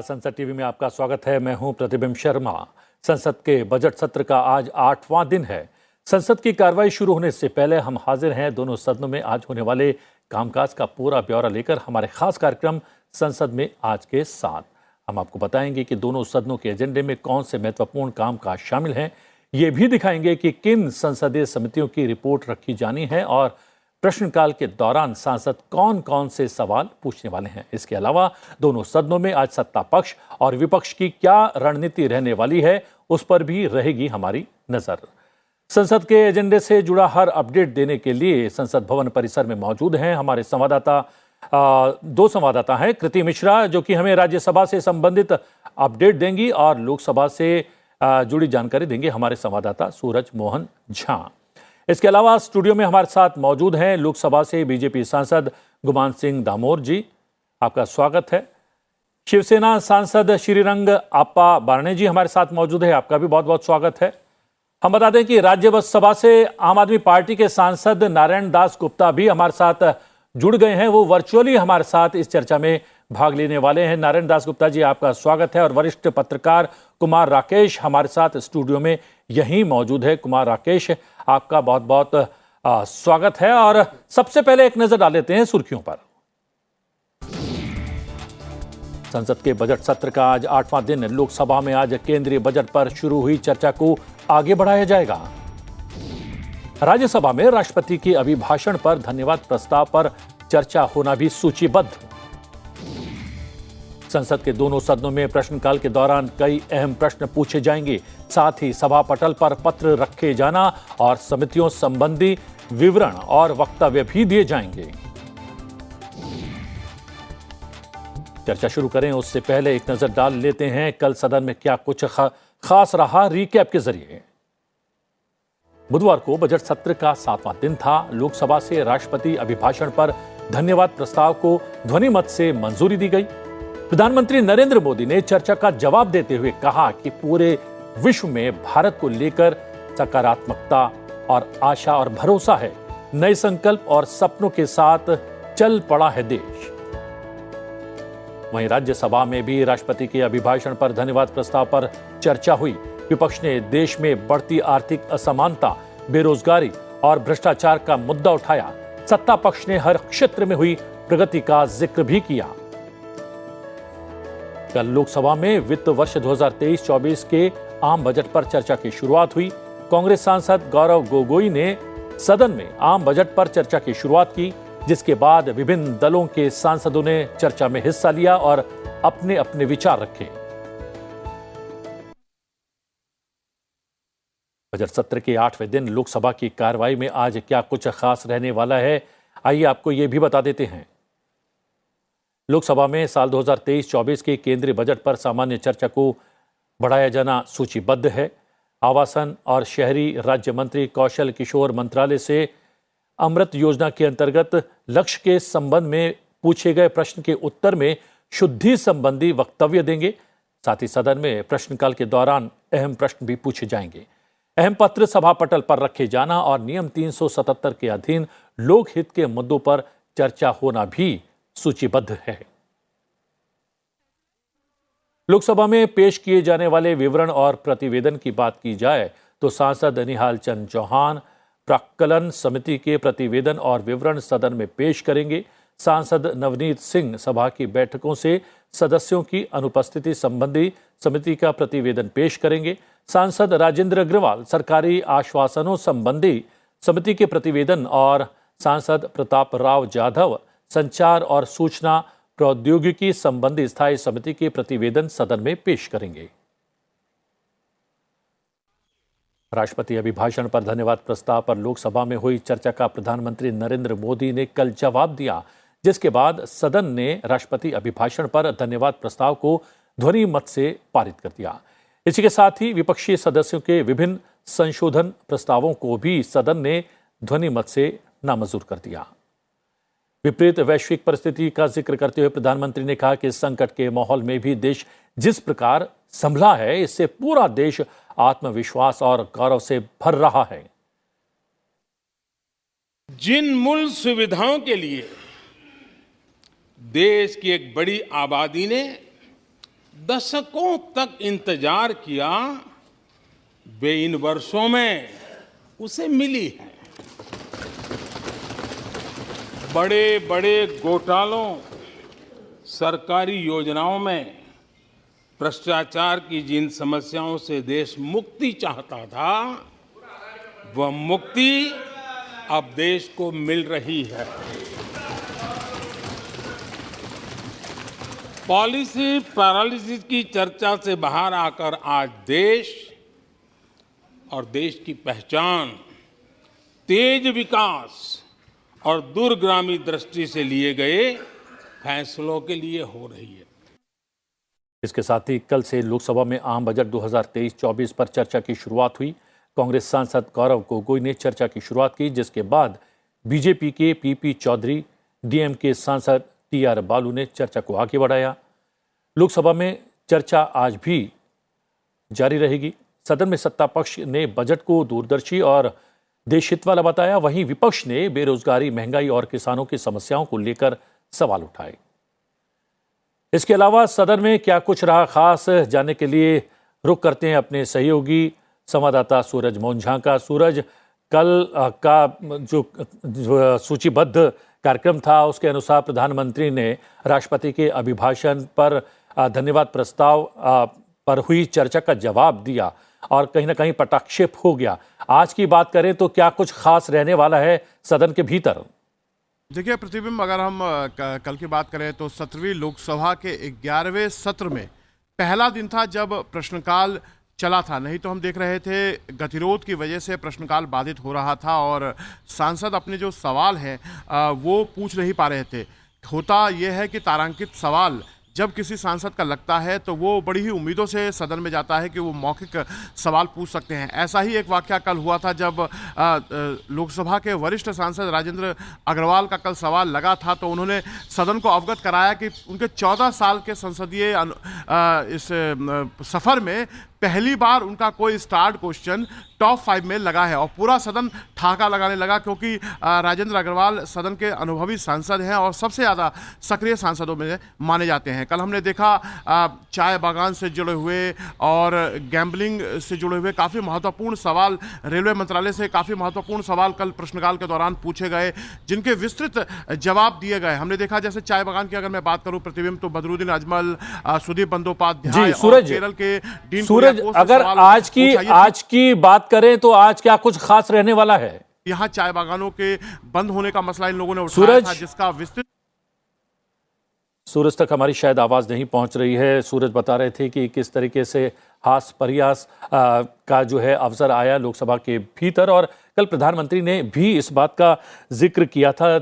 नमस्कार, संसद टीवी में आपका स्वागत है। मैं हूं प्रतिबिंब शर्मा। संसद के बजट सत्र का आज 8वां दिन है। संसद की कार्रवाई शुरू होने से पहले हम हाजिर हैं दोनों सदनों में आज होने वाले कामकाज का पूरा ब्यौरा लेकर हमारे खास कार्यक्रम संसद में आज के साथ। हम आपको बताएंगे कि दोनों सदनों के एजेंडे में कौन से महत्वपूर्ण कामकाज शामिल हैं। ये भी दिखाएंगे कि किन संसदीय समितियों की रिपोर्ट रखी जानी है और प्रश्नकाल के दौरान सांसद कौन कौन से सवाल पूछने वाले हैं। इसके अलावा दोनों सदनों में आज सत्ता पक्ष और विपक्ष की क्या रणनीति रहने वाली है, उस पर भी रहेगी हमारी नजर। संसद के एजेंडे से जुड़ा हर अपडेट देने के लिए संसद भवन परिसर में मौजूद हैं हमारे संवाददाता। दो संवाददाता हैं, कृति मिश्रा जो कि हमें राज्यसभा से संबंधित अपडेट देंगी और लोकसभा से जुड़ी जानकारी देंगे हमारे संवाददाता सूरज मोहन झा। इसके अलावा स्टूडियो में हमारे साथ मौजूद हैं लोकसभा से बीजेपी सांसद गुमान सिंह दामोर जी, आपका स्वागत है। शिवसेना सांसद श्रीरंग आप्पा बारणे जी हमारे साथ मौजूद है, आपका भी बहुत बहुत स्वागत है। हम बता दें कि राज्यसभा से आम आदमी पार्टी के सांसद नारायण दास गुप्ता भी हमारे साथ जुड़ गए हैं। वो वर्चुअली हमारे साथ इस चर्चा में भाग लेने वाले हैं। नारायण दास गुप्ता जी, आपका स्वागत है। और वरिष्ठ पत्रकार कुमार राकेश हमारे साथ स्टूडियो में यहीं मौजूद है। कुमार राकेश, आपका बहुत बहुत स्वागत है। और सबसे पहले एक नजर डाल लेते हैं सुर्खियों पर। संसद के बजट सत्र का आज 8वां दिन। लोकसभा में आज केंद्रीय बजट पर शुरू हुई चर्चा को आगे बढ़ाया जाएगा। राज्यसभा में राष्ट्रपति के अभिभाषण पर धन्यवाद प्रस्ताव पर चर्चा होना भी सूचीबद्ध। संसद के दोनों सदनों में प्रश्नकाल के दौरान कई अहम प्रश्न पूछे जाएंगे। साथ ही सभा पटल पर पत्र रखे जाना और समितियों संबंधी विवरण और वक्तव्य भी दिए जाएंगे। चर्चा शुरू करें उससे पहले एक नजर डाल लेते हैं कल सदन में क्या कुछ खास रहा, रिकैप के जरिए। बुधवार को बजट सत्र का 7वां दिन था। लोकसभा से राष्ट्रपति अभिभाषण पर धन्यवाद प्रस्ताव को ध्वनिमत से मंजूरी दी गई। प्रधानमंत्री नरेंद्र मोदी ने चर्चा का जवाब देते हुए कहा कि पूरे विश्व में भारत को लेकर सकारात्मकता और आशा और भरोसा है। नए संकल्प और सपनों के साथ चल पड़ा है देश। वहीं राज्यसभा में भी राष्ट्रपति के अभिभाषण पर धन्यवाद प्रस्ताव पर चर्चा हुई। विपक्ष ने देश में बढ़ती आर्थिक असमानता, बेरोजगारी और भ्रष्टाचार का मुद्दा उठाया। सत्ता पक्ष ने हर क्षेत्र में हुई प्रगति का जिक्र भी किया। कल लोकसभा में वित्त वर्ष 2023-24 के आम बजट पर चर्चा की शुरुआत हुई। कांग्रेस सांसद गौरव गोगोई ने सदन में आम बजट पर चर्चा की शुरुआत की, जिसके बाद विभिन्न दलों के सांसदों ने चर्चा में हिस्सा लिया और अपने अपने विचार रखे। बजट सत्र के 8वें दिन लोकसभा की कार्रवाई में आज क्या कुछ खास रहने वाला है, आइए आपको यह भी बता देते हैं। लोकसभा में साल 2023-24 के केंद्रीय बजट पर सामान्य चर्चा को बढ़ाया जाना सूचीबद्ध है। आवासन और शहरी राज्य मंत्री कौशल किशोर मंत्रालय से अमृत योजना के अंतर्गत लक्ष्य के संबंध में पूछे गए प्रश्न के उत्तर में शुद्धि संबंधी वक्तव्य देंगे। साथ ही सदन में प्रश्नकाल के दौरान अहम प्रश्न भी पूछे जाएंगे। अहम पत्र सभा पटल पर रखे जाना और नियम 377 के अधीन लोकहित के मुद्दों पर चर्चा होना भी सूचीबद्ध है। लोकसभा में पेश किए जाने वाले विवरण और प्रतिवेदन की बात की जाए तो सांसद निहाल चंद चौहान प्राक्कलन समिति के प्रतिवेदन और विवरण सदन में पेश करेंगे। सांसद नवनीत सिंह सभा की बैठकों से सदस्यों की अनुपस्थिति संबंधी समिति का प्रतिवेदन पेश करेंगे। सांसद राजेंद्र अग्रवाल सरकारी आश्वासनों संबंधी समिति के प्रतिवेदन और सांसद प्रताप राव जाधव संचार और सूचना प्रौद्योगिकी संबंधी स्थायी समिति के प्रतिवेदन सदन में पेश करेंगे। राष्ट्रपति अभिभाषण पर धन्यवाद प्रस्ताव पर लोकसभा में हुई चर्चा का प्रधानमंत्री नरेंद्र मोदी ने कल जवाब दिया, जिसके बाद सदन ने राष्ट्रपति अभिभाषण पर धन्यवाद प्रस्ताव को ध्वनि मत से पारित कर दिया। इसी के साथ ही विपक्षी सदस्यों के विभिन्न संशोधन प्रस्तावों को भी सदन ने ध्वनि मत से नामंजूर कर दिया। विपरीत वैश्विक परिस्थिति का जिक्र करते हुए प्रधानमंत्री ने कहा कि इस संकट के माहौल में भी देश जिस प्रकार संभला है, इससे पूरा देश आत्मविश्वास और गौरव से भर रहा है। जिन मूल सुविधाओं के लिए देश की एक बड़ी आबादी ने दशकों तक इंतजार किया, वे इन वर्षों में उसे मिली है। बड़े बड़े घोटालों, सरकारी योजनाओं में भ्रष्टाचार की जिन समस्याओं से देश मुक्ति चाहता था, वह मुक्ति अब देश को मिल रही है। पॉलिसी पैरालिसिस की चर्चा से बाहर आकर आज देश और देश की पहचान तेज विकास और दूरगामी दृष्टि से लिए गए फैसलों के लिए हो रही है। इसके साथ ही कल से लोकसभा में आम बजट 2023-24 पर चर्चा की शुरुआत हुई। कांग्रेस सांसद गौरव गोगोई ने चर्चा की शुरुआत की, जिसके बाद बीजेपी के पीपी चौधरी, डीएमके सांसद टीआर बालू ने चर्चा को आगे बढ़ाया। लोकसभा में चर्चा आज भी जारी रहेगी। सदन में सत्ता पक्ष ने बजट को दूरदर्शी और देशहित वाला बताया, वहीं विपक्ष ने बेरोजगारी, महंगाई और किसानों की समस्याओं को लेकर सवाल उठाए। इसके अलावा सदन में क्या कुछ रहा खास, जानने के लिए रुख करते हैं अपने सहयोगी संवाददाता सूरज मोहन झा का। सूरज, कल का जो सूचीबद्ध कार्यक्रम था, उसके अनुसार प्रधानमंत्री ने राष्ट्रपति के अभिभाषण पर धन्यवाद प्रस्ताव पर हुई चर्चा का जवाब दिया और कहीं ना कहीं पटाक्षेप हो गया। आज की बात करें तो क्या कुछ खास रहने वाला है सदन के भीतर? देखिए प्रतिबिंब, अगर हम कल की बात करें तो 17वीं लोकसभा के 11वें सत्र में पहला दिन था जब प्रश्नकाल चला था। नहीं तो हम देख रहे थे गतिरोध की वजह से प्रश्नकाल बाधित हो रहा था और सांसद अपने जो सवाल हैं वो पूछ नहीं पा रहे थे। होता यह है कि तारांकित सवाल जब किसी सांसद का लगता है तो वो बड़ी ही उम्मीदों से सदन में जाता है कि वो मौखिक सवाल पूछ सकते हैं। ऐसा ही एक वाकया कल हुआ था जब लोकसभा के वरिष्ठ सांसद राजेंद्र अग्रवाल का कल सवाल लगा था, तो उन्होंने सदन को अवगत कराया कि उनके 14 साल के संसदीय इस सफ़र में पहली बार उनका कोई स्टार्ट क्वेश्चन टॉप 5 में लगा है और पूरा सदन ठहाका लगाने लगा, क्योंकि राजेंद्र अग्रवाल सदन के अनुभवी सांसद हैं और सबसे ज़्यादा सक्रिय सांसदों में माने जाते हैं। कल हमने देखा चाय बागान से जुड़े हुए और गैम्बलिंग से जुड़े हुए काफ़ी महत्वपूर्ण सवाल, रेलवे मंत्रालय से काफ़ी महत्वपूर्ण सवाल कल प्रश्नकाल के दौरान पूछे गए, जिनके विस्तृत जवाब दिए गए। हमने देखा जैसे चाय बागान की अगर मैं बात करूँ प्रतिबिंब, तो बदरुद्दीन अजमल, सुदीप बंदोपाध्याय और केरल के डीन, अगर आज की बात करें तो आज क्या कुछ खास रहने वाला है? यहाँ चाय बागानों के बंद होने का मसला इन लोगों ने उठाया था, जिसका विस्तृत। सूरज तक हमारी शायद आवाज नहीं पहुंच रही है। सूरज बता रहे थे कि किस तरीके से हास प्रयास का जो है अवसर आया लोकसभा के भीतर, और कल प्रधानमंत्री ने भी इस बात का जिक्र किया था।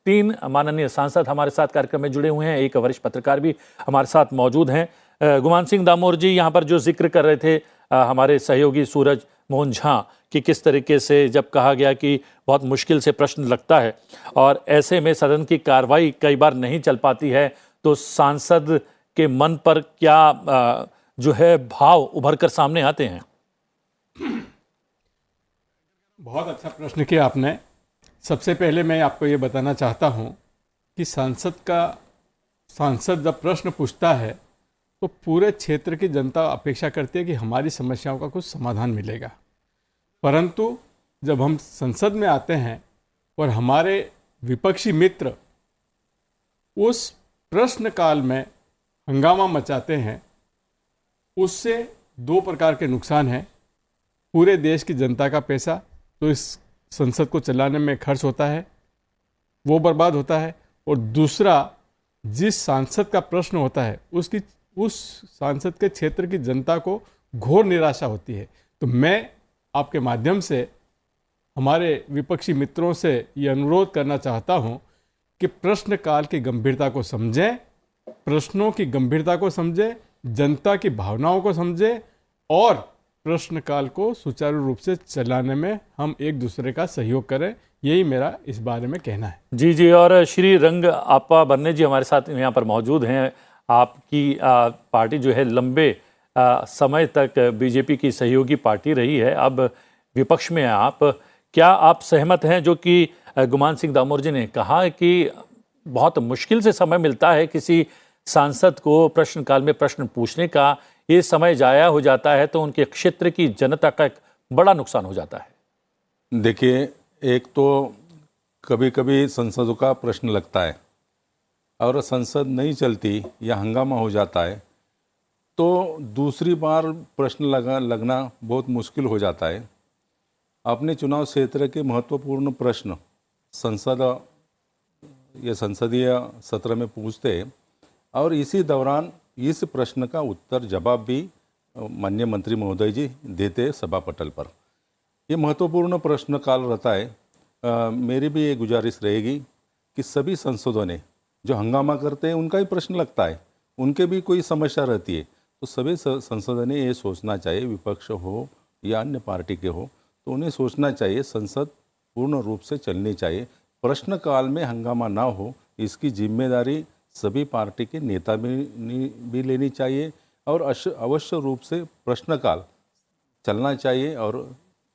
3 माननीय सांसद हमारे साथ कार्यक्रम में जुड़े हुए हैं, एक वरिष्ठ पत्रकार भी हमारे साथ मौजूद हैं। गुमान सिंह दामोर जी यहाँ पर जो जिक्र कर रहे थे हमारे सहयोगी सूरज मोहन झा कि किस तरीके से जब कहा गया कि बहुत मुश्किल से प्रश्न लगता है और ऐसे में सदन की कार्रवाई कई बार नहीं चल पाती है, तो सांसद के मन पर क्या जो है भाव उभर कर सामने आते हैं? बहुत अच्छा प्रश्न किया आपने। सबसे पहले मैं आपको ये बताना चाहता हूँ कि सांसद जब प्रश्न पूछता है तो पूरे क्षेत्र की जनता अपेक्षा करती है कि हमारी समस्याओं का कुछ समाधान मिलेगा, परंतु जब हम संसद में आते हैं और हमारे विपक्षी मित्र उस प्रश्न काल में हंगामा मचाते हैं, उससे 2 प्रकार के नुकसान हैं। पूरे देश की जनता का पैसा तो इस संसद को चलाने में खर्च होता है, वो बर्बाद होता है, और दूसरा जिस सांसद का प्रश्न होता है उस सांसद के क्षेत्र की जनता को घोर निराशा होती है। तो मैं आपके माध्यम से हमारे विपक्षी मित्रों से ये अनुरोध करना चाहता हूँ कि प्रश्नकाल की गंभीरता को समझें, प्रश्नों की गंभीरता को समझें, जनता की भावनाओं को समझें और प्रश्नकाल को सुचारू रूप से चलाने में हम एक दूसरे का सहयोग करें। यही मेरा इस बारे में कहना है। जी, और श्री रंग आपा बन्ने जी हमारे साथ यहाँ पर मौजूद हैं। आपकी पार्टी जो है लंबे समय तक बीजेपी की सहयोगी पार्टी रही है, अब विपक्ष में आप, क्या आप सहमत हैं जो कि गुमान सिंह दामोर जी ने कहा कि बहुत मुश्किल से समय मिलता है किसी सांसद को प्रश्नकाल में प्रश्न पूछने का ये समय जाया हो जाता है तो उनके क्षेत्र की जनता का एक बड़ा नुकसान हो जाता है। देखिए, एक तो कभी कभी संसदों का प्रश्न लगता है और संसद नहीं चलती या हंगामा हो जाता है तो दूसरी बार प्रश्न लगना बहुत मुश्किल हो जाता है। अपने चुनाव क्षेत्र के महत्वपूर्ण प्रश्न संसद या संसदीय सत्र में पूछते हैं और इसी दौरान इस प्रश्न का उत्तर जवाब भी माननीय मंत्री महोदय जी देते सभा पटल पर। ये महत्वपूर्ण प्रश्न काल रहता है। मेरी भी ये गुजारिश रहेगी कि सभी सांसदों ने जो हंगामा करते हैं उनका ही प्रश्न लगता है, उनके भी कोई समस्या रहती है तो सभी सांसदों ने ये सोचना चाहिए, विपक्ष हो या अन्य पार्टी के हो तो उन्हें सोचना चाहिए संसद पूर्ण रूप से चलनी चाहिए, प्रश्नकाल में हंगामा ना हो, इसकी जिम्मेदारी सभी पार्टी के नेता भी लेनी चाहिए और अवश्य रूप से प्रश्नकाल चलना चाहिए और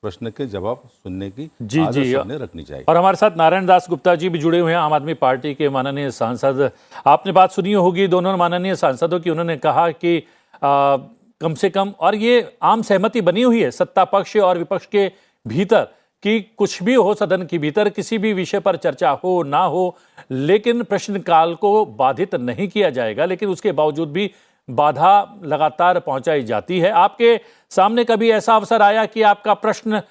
प्रश्न के जवाब सुनने की आदत सबने रखनी चाहिए। और हमारे साथ नारायण दास गुप्ता जी भी जुड़े हुए हैं, आम आदमी पार्टी के माननीय सांसद। आपने बात सुनी होगी दोनों माननीय सांसदों की। उन्होंने कहा कि कम से कम, और ये आम सहमति बनी हुई है सत्ता पक्ष और विपक्ष के भीतर कि कुछ भी हो सदन के भीतर किसी भी विषय पर चर्चा हो ना हो, लेकिन प्रश्नकाल को बाधित नहीं किया जाएगा। लेकिन उसके बावजूद भी बाधा लगातार पहुंचाई जाती है। आपके सामने कभी ऐसा अवसर आया कि आपका प्रश्न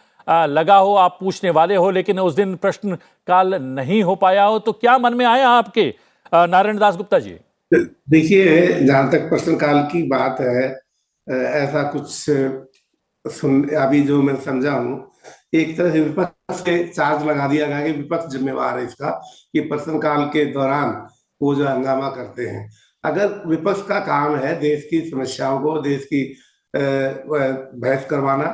लगा हो, आप पूछने वाले हो, लेकिन उस दिन प्रश्नकाल नहीं हो पाया हो, तो क्या मन में आया आपके, नारायण दास गुप्ता जी? देखिए, जहां तक प्रश्नकाल की बात है, ऐसा कुछ अभी जो मैं समझा हूं, एक तरह से विपक्ष के चार्ज लगा दिया गया कि विपक्ष जिम्मेवार है इसका कि प्रश्नकाल के दौरान वो जो हंगामा करते हैं। अगर विपक्ष का काम है देश की समस्याओं को, देश की बहस करवाना,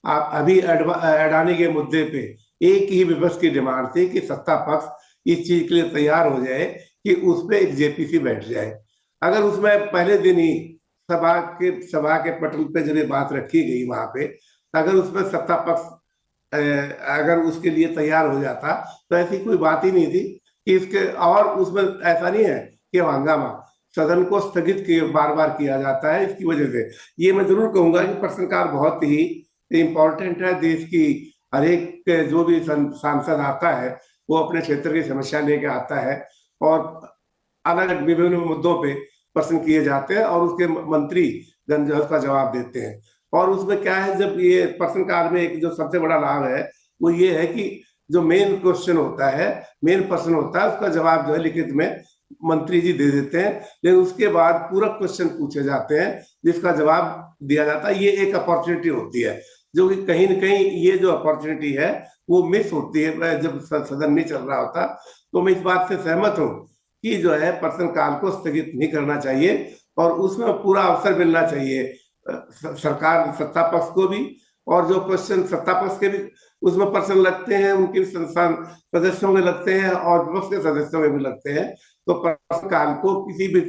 आप अभी अडानी के मुद्दे पे एक ही विपक्ष की डिमांड थी कि सत्ता पक्ष इस चीज के लिए तैयार हो जाए कि उस पर एक जेपीसी बैठ जाए। अगर उसमें पहले दिन ही सभा के पटल पे जो बात रखी गई वहां पे, अगर उसमें सत्ता पक्ष अगर उसके लिए तैयार हो जाता तो ऐसी कोई बात ही नहीं थी कि इसके, और उसमें ऐसा नहीं है कि हंगामा सदन को स्थगित बार बार किया जाता है। इसकी वजह से ये मैं जरूर कहूंगा कि प्रश्नकाल बहुत ही इम्पोर्टेंट है। देश की हर एक जो भी सांसद आता है वो अपने क्षेत्र की समस्या लेके आता है और अलग अलग विभिन्न मुद्दों पे प्रश्न किए जाते हैं और उसके मंत्री जन उसका जवाब देते हैं। और उसमें क्या है, जब ये प्रश्नकाल में एक जो सबसे बड़ा लाभ है वो ये है कि जो मेन क्वेश्चन होता है, मेन प्रश्न होता है, उसका जवाब जो है लिखित में मंत्री जी दे देते हैं, लेकिन उसके बाद पूरा क्वेश्चन पूछे जाते हैं जिसका जवाब दिया जाता है। ये एक अपॉर्चुनिटी होती है जो कि कहीं न कहीं ये जो अपॉर्चुनिटी है वो मिस होती है जब सदन नहीं चल रहा होता। तो मैं इस बात से सहमत हूँ कि जो है प्रश्नकाल को स्थगित नहीं करना चाहिए और उसमें पूरा अवसर मिलना चाहिए सरकार, सत्ता पक्ष को भी, और जो क्वेश्चन सत्ता पक्ष के भी उसमें प्रश्न लगते हैं, उनके संस्थान सदस्यों में लगते हैं और विपक्ष के सदस्यों में भी लगते हैं, तो प्रश्नकाल को किसी भी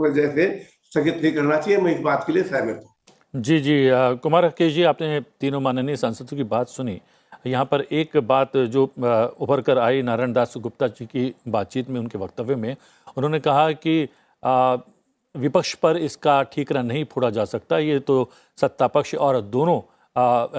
वजह से स्थगित नहीं करना चाहिए। मैं इस बात के लिए सहमत हूँ। जी जी, कुमार केश जी, आपने तीनों माननीय सांसदों की बात सुनी। यहाँ पर एक बात जो उभर कर आई नारायण दास गुप्ता जी की बातचीत में, उनके वक्तव्य में, उन्होंने कहा कि विपक्ष पर इसका ठीकरा नहीं फोड़ा जा सकता, ये तो सत्ता पक्ष और दोनों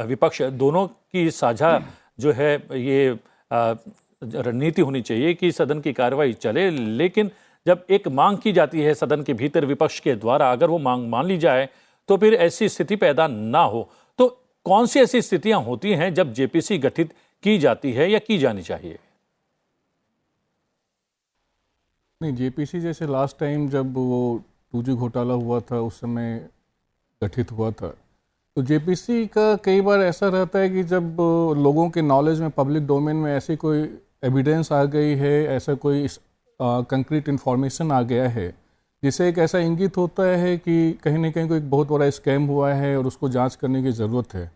विपक्ष दोनों की साझा जो है ये रणनीति होनी चाहिए कि सदन की कार्रवाई चले। लेकिन जब एक मांग की जाती है सदन के भीतर विपक्ष के द्वारा, अगर वो मांग मान ली जाए तो फिर ऐसी स्थिति पैदा ना हो। तो कौन सी ऐसी स्थितियां होती हैं जब जेपीसी गठित की जाती है या की जानी चाहिए? नहीं, जेपीसी जैसे लास्ट टाइम जब वो 2G घोटाला हुआ था उस समय गठित हुआ था, तो जेपीसी का कई बार ऐसा रहता है कि जब लोगों के नॉलेज में, पब्लिक डोमेन में ऐसी कोई एविडेंस आ गई है, ऐसा कोई कंक्रीट इन्फॉर्मेशन आ गया है जिससे एक ऐसा इंगित होता है कि कहीं ना कहीं कोई बहुत बड़ा स्कैम हुआ है और उसको जांच करने की ज़रूरत है।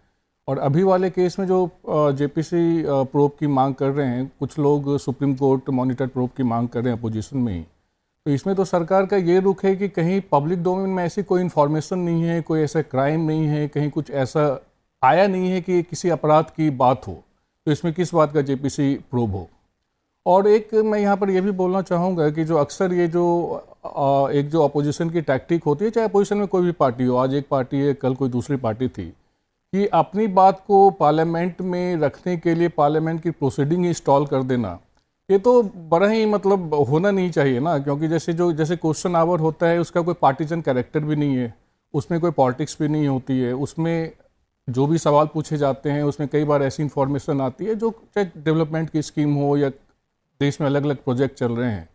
और अभी वाले केस में जो जेपीसी प्रोब की मांग कर रहे हैं, कुछ लोग सुप्रीम कोर्ट मॉनिटर प्रोब की मांग कर रहे हैं अपोजिशन में ही, तो इसमें तो सरकार का ये रुख है कि कहीं पब्लिक डोमेन में ऐसी कोई इन्फॉर्मेशन नहीं है, कोई ऐसा क्राइम नहीं है, कहीं कुछ ऐसा आया नहीं है कि किसी अपराध की बात हो, तो इसमें किस बात का जेपीसी प्रोब हो। और एक मैं यहाँ पर ये भी बोलना चाहूँगा कि जो अक्सर ये जो एक जो अपोजिशन की टैक्टिक होती है, चाहे अपोजिशन में कोई भी पार्टी हो, आज एक पार्टी है कल कोई दूसरी पार्टी थी, कि अपनी बात को पार्लियामेंट में रखने के लिए पार्लियामेंट की प्रोसीडिंग ही स्टॉल कर देना, ये तो बड़ा ही मतलब होना नहीं चाहिए ना। क्योंकि जैसे क्वेश्चन आवर होता है, उसका कोई पार्टीजन कैरेक्टर भी नहीं है, उसमें कोई पॉलिटिक्स भी नहीं होती है, उसमें जो भी सवाल पूछे जाते हैं उसमें कई बार ऐसी इन्फॉर्मेशन आती है जो चाहे डेवलपमेंट की स्कीम हो या देश में अलग अलग प्रोजेक्ट चल रहे हैं,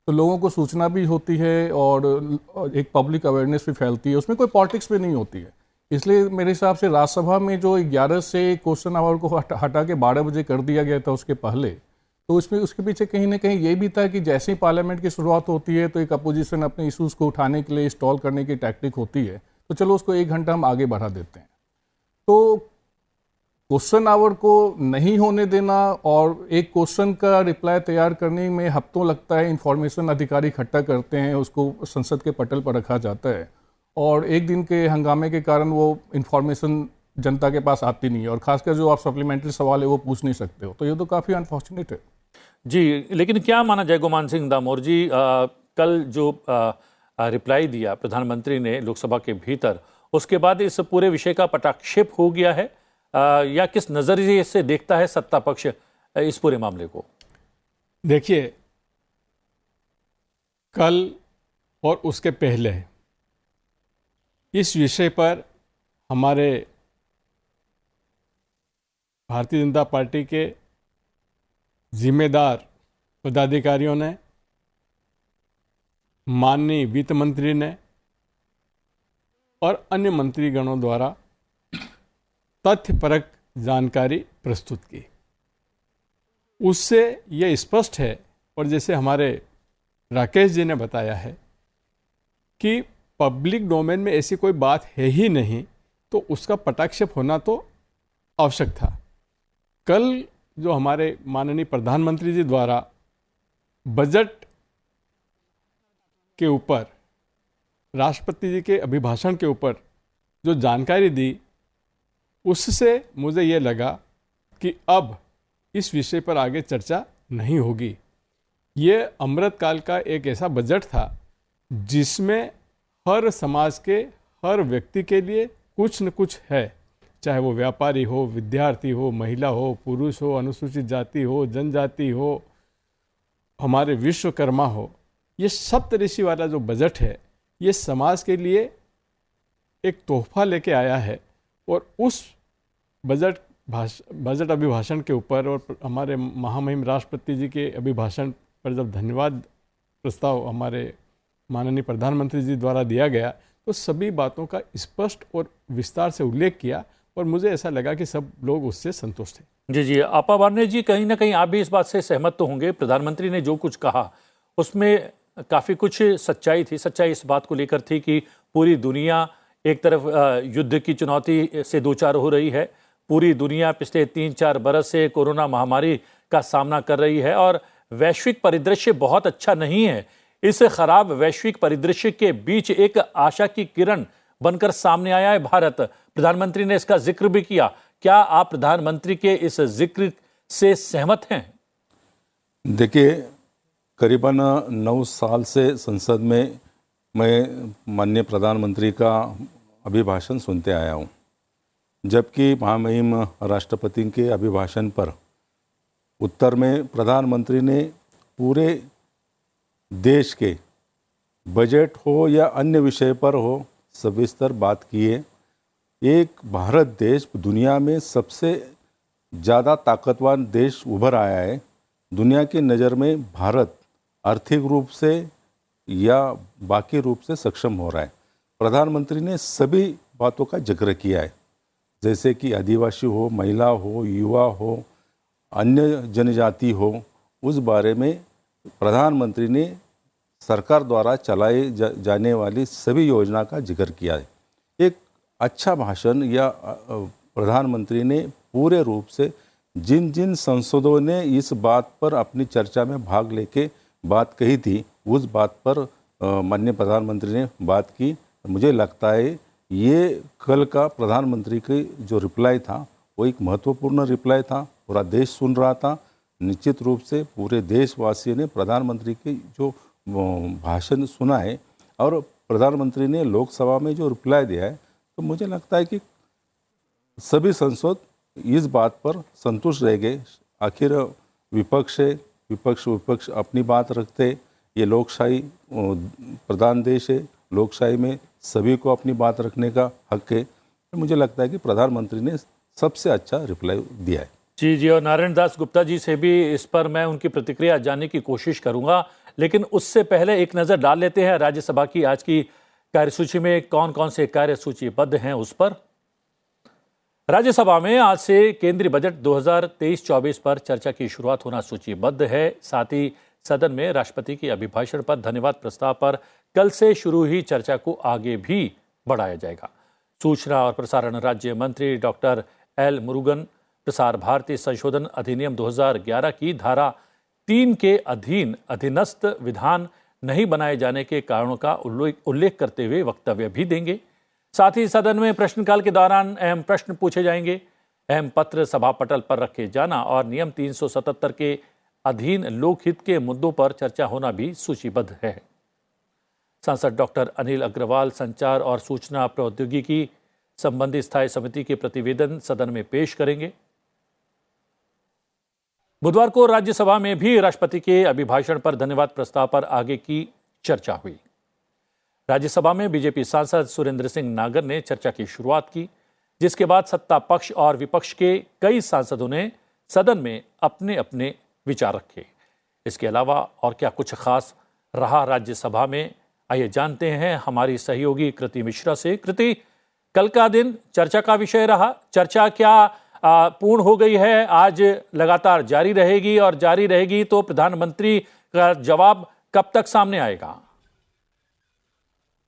तो लोगों को सूचना भी होती है और एक पब्लिक अवेयरनेस भी फैलती है, उसमें कोई पॉलिटिक्स भी नहीं होती है। इसलिए मेरे हिसाब से राज्यसभा में जो 11 से क्वेश्चन आवर को हटा के 12 बजे कर दिया गया था उसके पहले, तो उसमें उसके पीछे कहीं ना कहीं ये भी था कि जैसे ही पार्लियामेंट की शुरुआत होती है तो एक अपोजिशन अपने इशूज़ को उठाने के लिए स्टॉल करने की टैक्टिक होती है, तो चलो उसको 1 घंटा हम आगे बढ़ा देते हैं। तो क्वेश्चन आवर को नहीं होने देना और एक क्वेश्चन का रिप्लाई तैयार करने में हफ्तों लगता है, इंफॉर्मेशन अधिकारी इकट्ठा करते हैं, उसको संसद के पटल पर रखा जाता है और एक दिन के हंगामे के कारण वो इंफॉर्मेशन जनता के पास आती नहीं है और खासकर जो आप सप्लीमेंट्री सवाल है वो पूछ नहीं सकते हो, तो ये तो काफ़ी अनफॉर्चुनेट है। जी, लेकिन क्या माना जाए गुमान सिंह दामोर जी, कल जो रिप्लाई दिया प्रधानमंत्री ने लोकसभा के भीतर, उसके बाद इस पूरे विषय का पटाक्षेप हो गया है या किस नजरिए से देखता है सत्ता पक्ष इस पूरे मामले को? देखिए, कल और उसके पहले इस विषय पर हमारे भारतीय जनता पार्टी के जिम्मेदार पदाधिकारियों ने, माननीय वित्त मंत्री ने और अन्य मंत्रीगणों द्वारा तथ्यपरक जानकारी प्रस्तुत की। उससे यह स्पष्ट है, और जैसे हमारे राकेश जी ने बताया है, कि पब्लिक डोमेन में ऐसी कोई बात है ही नहीं, तो उसका पटाक्षेप होना तो आवश्यक था। कल जो हमारे माननीय प्रधानमंत्री जी द्वारा बजट के ऊपर, राष्ट्रपति जी के अभिभाषण के ऊपर जो जानकारी दी, उससे मुझे ये लगा कि अब इस विषय पर आगे चर्चा नहीं होगी। ये अमृतकाल का एक ऐसा बजट था जिसमें हर समाज के हर व्यक्ति के लिए कुछ न कुछ है, चाहे वो व्यापारी हो, विद्यार्थी हो, महिला हो, पुरुष हो, अनुसूचित जाति हो, जनजाति हो, हमारे विश्वकर्मा हो। ये सप्तऋषि वाला जो बजट है, ये समाज के लिए एक तोहफा लेके आया है। और उस बजट अभिभाषण के ऊपर और हमारे महामहिम राष्ट्रपति जी के अभिभाषण पर जब धन्यवाद प्रस्ताव हमारे माननीय प्रधानमंत्री जी द्वारा दिया गया, तो सभी बातों का स्पष्ट और विस्तार से उल्लेख किया और मुझे ऐसा लगा कि सब लोग उससे संतुष्ट थे। जी जी, आपा बारने जी, कहीं ना कहीं आप भी इस बात से सहमत तो होंगे, प्रधानमंत्री ने जो कुछ कहा उसमें काफ़ी कुछ सच्चाई थी। सच्चाई इस बात को लेकर थी कि पूरी दुनिया एक तरफ युद्ध की चुनौती से दो चार हो रही है, पूरी दुनिया पिछले 3-4 बरस से कोरोना महामारी का सामना कर रही है और वैश्विक परिदृश्य बहुत अच्छा नहीं है। इस खराब वैश्विक परिदृश्य के बीच एक आशा की किरण बनकर सामने आया है भारत। प्रधानमंत्री ने इसका जिक्र भी किया। क्या आप प्रधानमंत्री के इस जिक्र से सहमत हैं? देखिए, करीबन 9 साल से संसद में मैं माननीय प्रधानमंत्री का अभिभाषण सुनते आया हूँ, जबकि महामहिम राष्ट्रपति के अभिभाषण पर उत्तर में प्रधानमंत्री ने पूरे देश के बजट हो या अन्य विषय पर हो सविस्तर बात की है। एक भारत देश दुनिया में सबसे ज़्यादा ताकतवर देश उभर आया है। दुनिया की नज़र में भारत आर्थिक रूप से या बाकी रूप से सक्षम हो रहा है। प्रधानमंत्री ने सभी बातों का जिक्र किया है, जैसे कि आदिवासी हो, महिला हो, युवा हो, अन्य जनजाति हो, उस बारे में प्रधानमंत्री ने सरकार द्वारा चलाई जाने वाली सभी योजना का जिक्र किया है। एक अच्छा भाषण या प्रधानमंत्री ने पूरे रूप से जिन जिन सांसदों ने इस बात पर अपनी चर्चा में भाग लेके बात कही थी, उस बात पर माननीय प्रधानमंत्री ने बात की। मुझे लगता है ये कल का प्रधानमंत्री की जो रिप्लाई था वो एक महत्वपूर्ण रिप्लाई था। पूरा देश सुन रहा था, निश्चित रूप से पूरे देशवासियों ने प्रधानमंत्री के जो भाषण सुना है और प्रधानमंत्री ने लोकसभा में जो रिप्लाई दिया है, तो मुझे लगता है कि सभी सांसद इस बात पर संतुष्ट रह गए। आखिर विपक्ष है, विपक्ष अपनी बात रखते, ये लोकशाही प्रधान देश है, लोकशाही में सभी को अपनी बात रखने का हक है। तो मुझे लगता है कि प्रधानमंत्री ने सबसे अच्छा रिप्लाई दिया है। जी, और नारायण दास गुप्ता जी से भी इस पर मैं उनकी प्रतिक्रिया जानने की कोशिश करूंगा, लेकिन उससे पहले एक नज़र डाल लेते हैं राज्यसभा की आज की कार्यसूची में कौन कौन से कार्य सूचीबद्ध हैं उस पर। राज्यसभा में आज से केंद्रीय बजट 2023-24 पर चर्चा की शुरुआत होना सूचीबद्ध है। साथ ही सदन में राष्ट्रपति के अभिभाषण पर धन्यवाद प्रस्ताव पर कल से शुरू हुई चर्चा को आगे भी बढ़ाया जाएगा। सूचना और प्रसारण राज्य मंत्री डॉक्टर एल मुरुगन प्रसार भारती संशोधन अधिनियम 2011 की धारा 3 के अधीन अधीनस्थ विधान नहीं बनाए जाने के कारणों का उल्लेख करते हुए वक्तव्य भी देंगे। साथ ही सदन में प्रश्नकाल के दौरान अहम प्रश्न पूछे जाएंगे। अहम पत्र सभा पटल पर रखे जाना और नियम 377 के अधीन लोकहित के मुद्दों पर चर्चा होना भी सूचीबद्ध है। सांसद डॉक्टर अनिल अग्रवाल संचार और सूचना प्रौद्योगिकी संबंधी स्थायी समिति के प्रतिवेदन सदन में पेश करेंगे। बुधवार को राज्यसभा में भी राष्ट्रपति के अभिभाषण पर धन्यवाद प्रस्ताव पर आगे की चर्चा हुई। राज्यसभा में बीजेपी सांसद सुरेंद्र सिंह नागर ने चर्चा की शुरुआत की, जिसके बाद सत्ता पक्ष और विपक्ष के कई सांसदों ने सदन में अपने अपने विचार रखे। इसके अलावा और क्या कुछ खास रहा राज्यसभा में, आइए जानते हैं हमारी सहयोगी कृति मिश्रा से। कृति, कल का दिन चर्चा का विषय रहा, चर्चा क्या पूर्ण हो गई है, आज लगातार जारी रहेगी, और जारी रहेगी तो प्रधानमंत्री का जवाब कब तक सामने आएगा?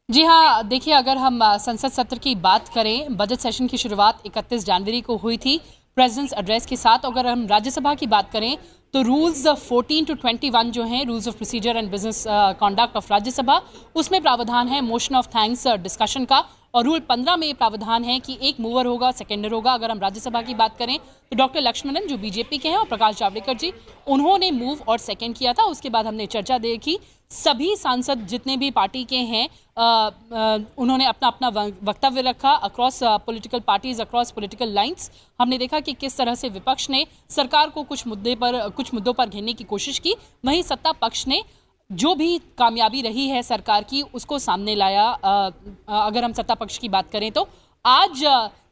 जी हाँ, देखिए, अगर हम संसद सत्र की बात करें, बजट सेशन की शुरुआत 31 जनवरी को हुई थी प्रेसिडेंट्स एड्रेस के साथ। अगर हम राज्यसभा की बात करें तो रूल्स 14 to 21 जो हैं, rules of procedure and business conduct of Rajya Sabha, उसमें प्रावधान है मोशन ऑफ थैंक्स डिस्कशन का, और रूल 15 में प्रावधान है कि एक मूवर होगा, सेकेंडर होगा। अगर हम राज्यसभा की बात करें तो डॉक्टर लक्ष्मणन जो बीजेपी के हैं और प्रकाश जावड़ेकर जी, उन्होंने मूव और सेकेंड किया था। उसके बाद हमने चर्चा देखी, सभी सांसद जितने भी पार्टी के हैं उन्होंने अपना अपना वक्तव्य रखा across political parties, across political lines. हमने देखा कि किस तरह से विपक्ष ने सरकार को कुछ मुद्दों पर घेरने की कोशिश की, वहीं सत्ता पक्ष ने जो भी कामयाबी रही है सरकार की उसको सामने लाया। अगर हम सत्ता पक्ष की बात करें तो आज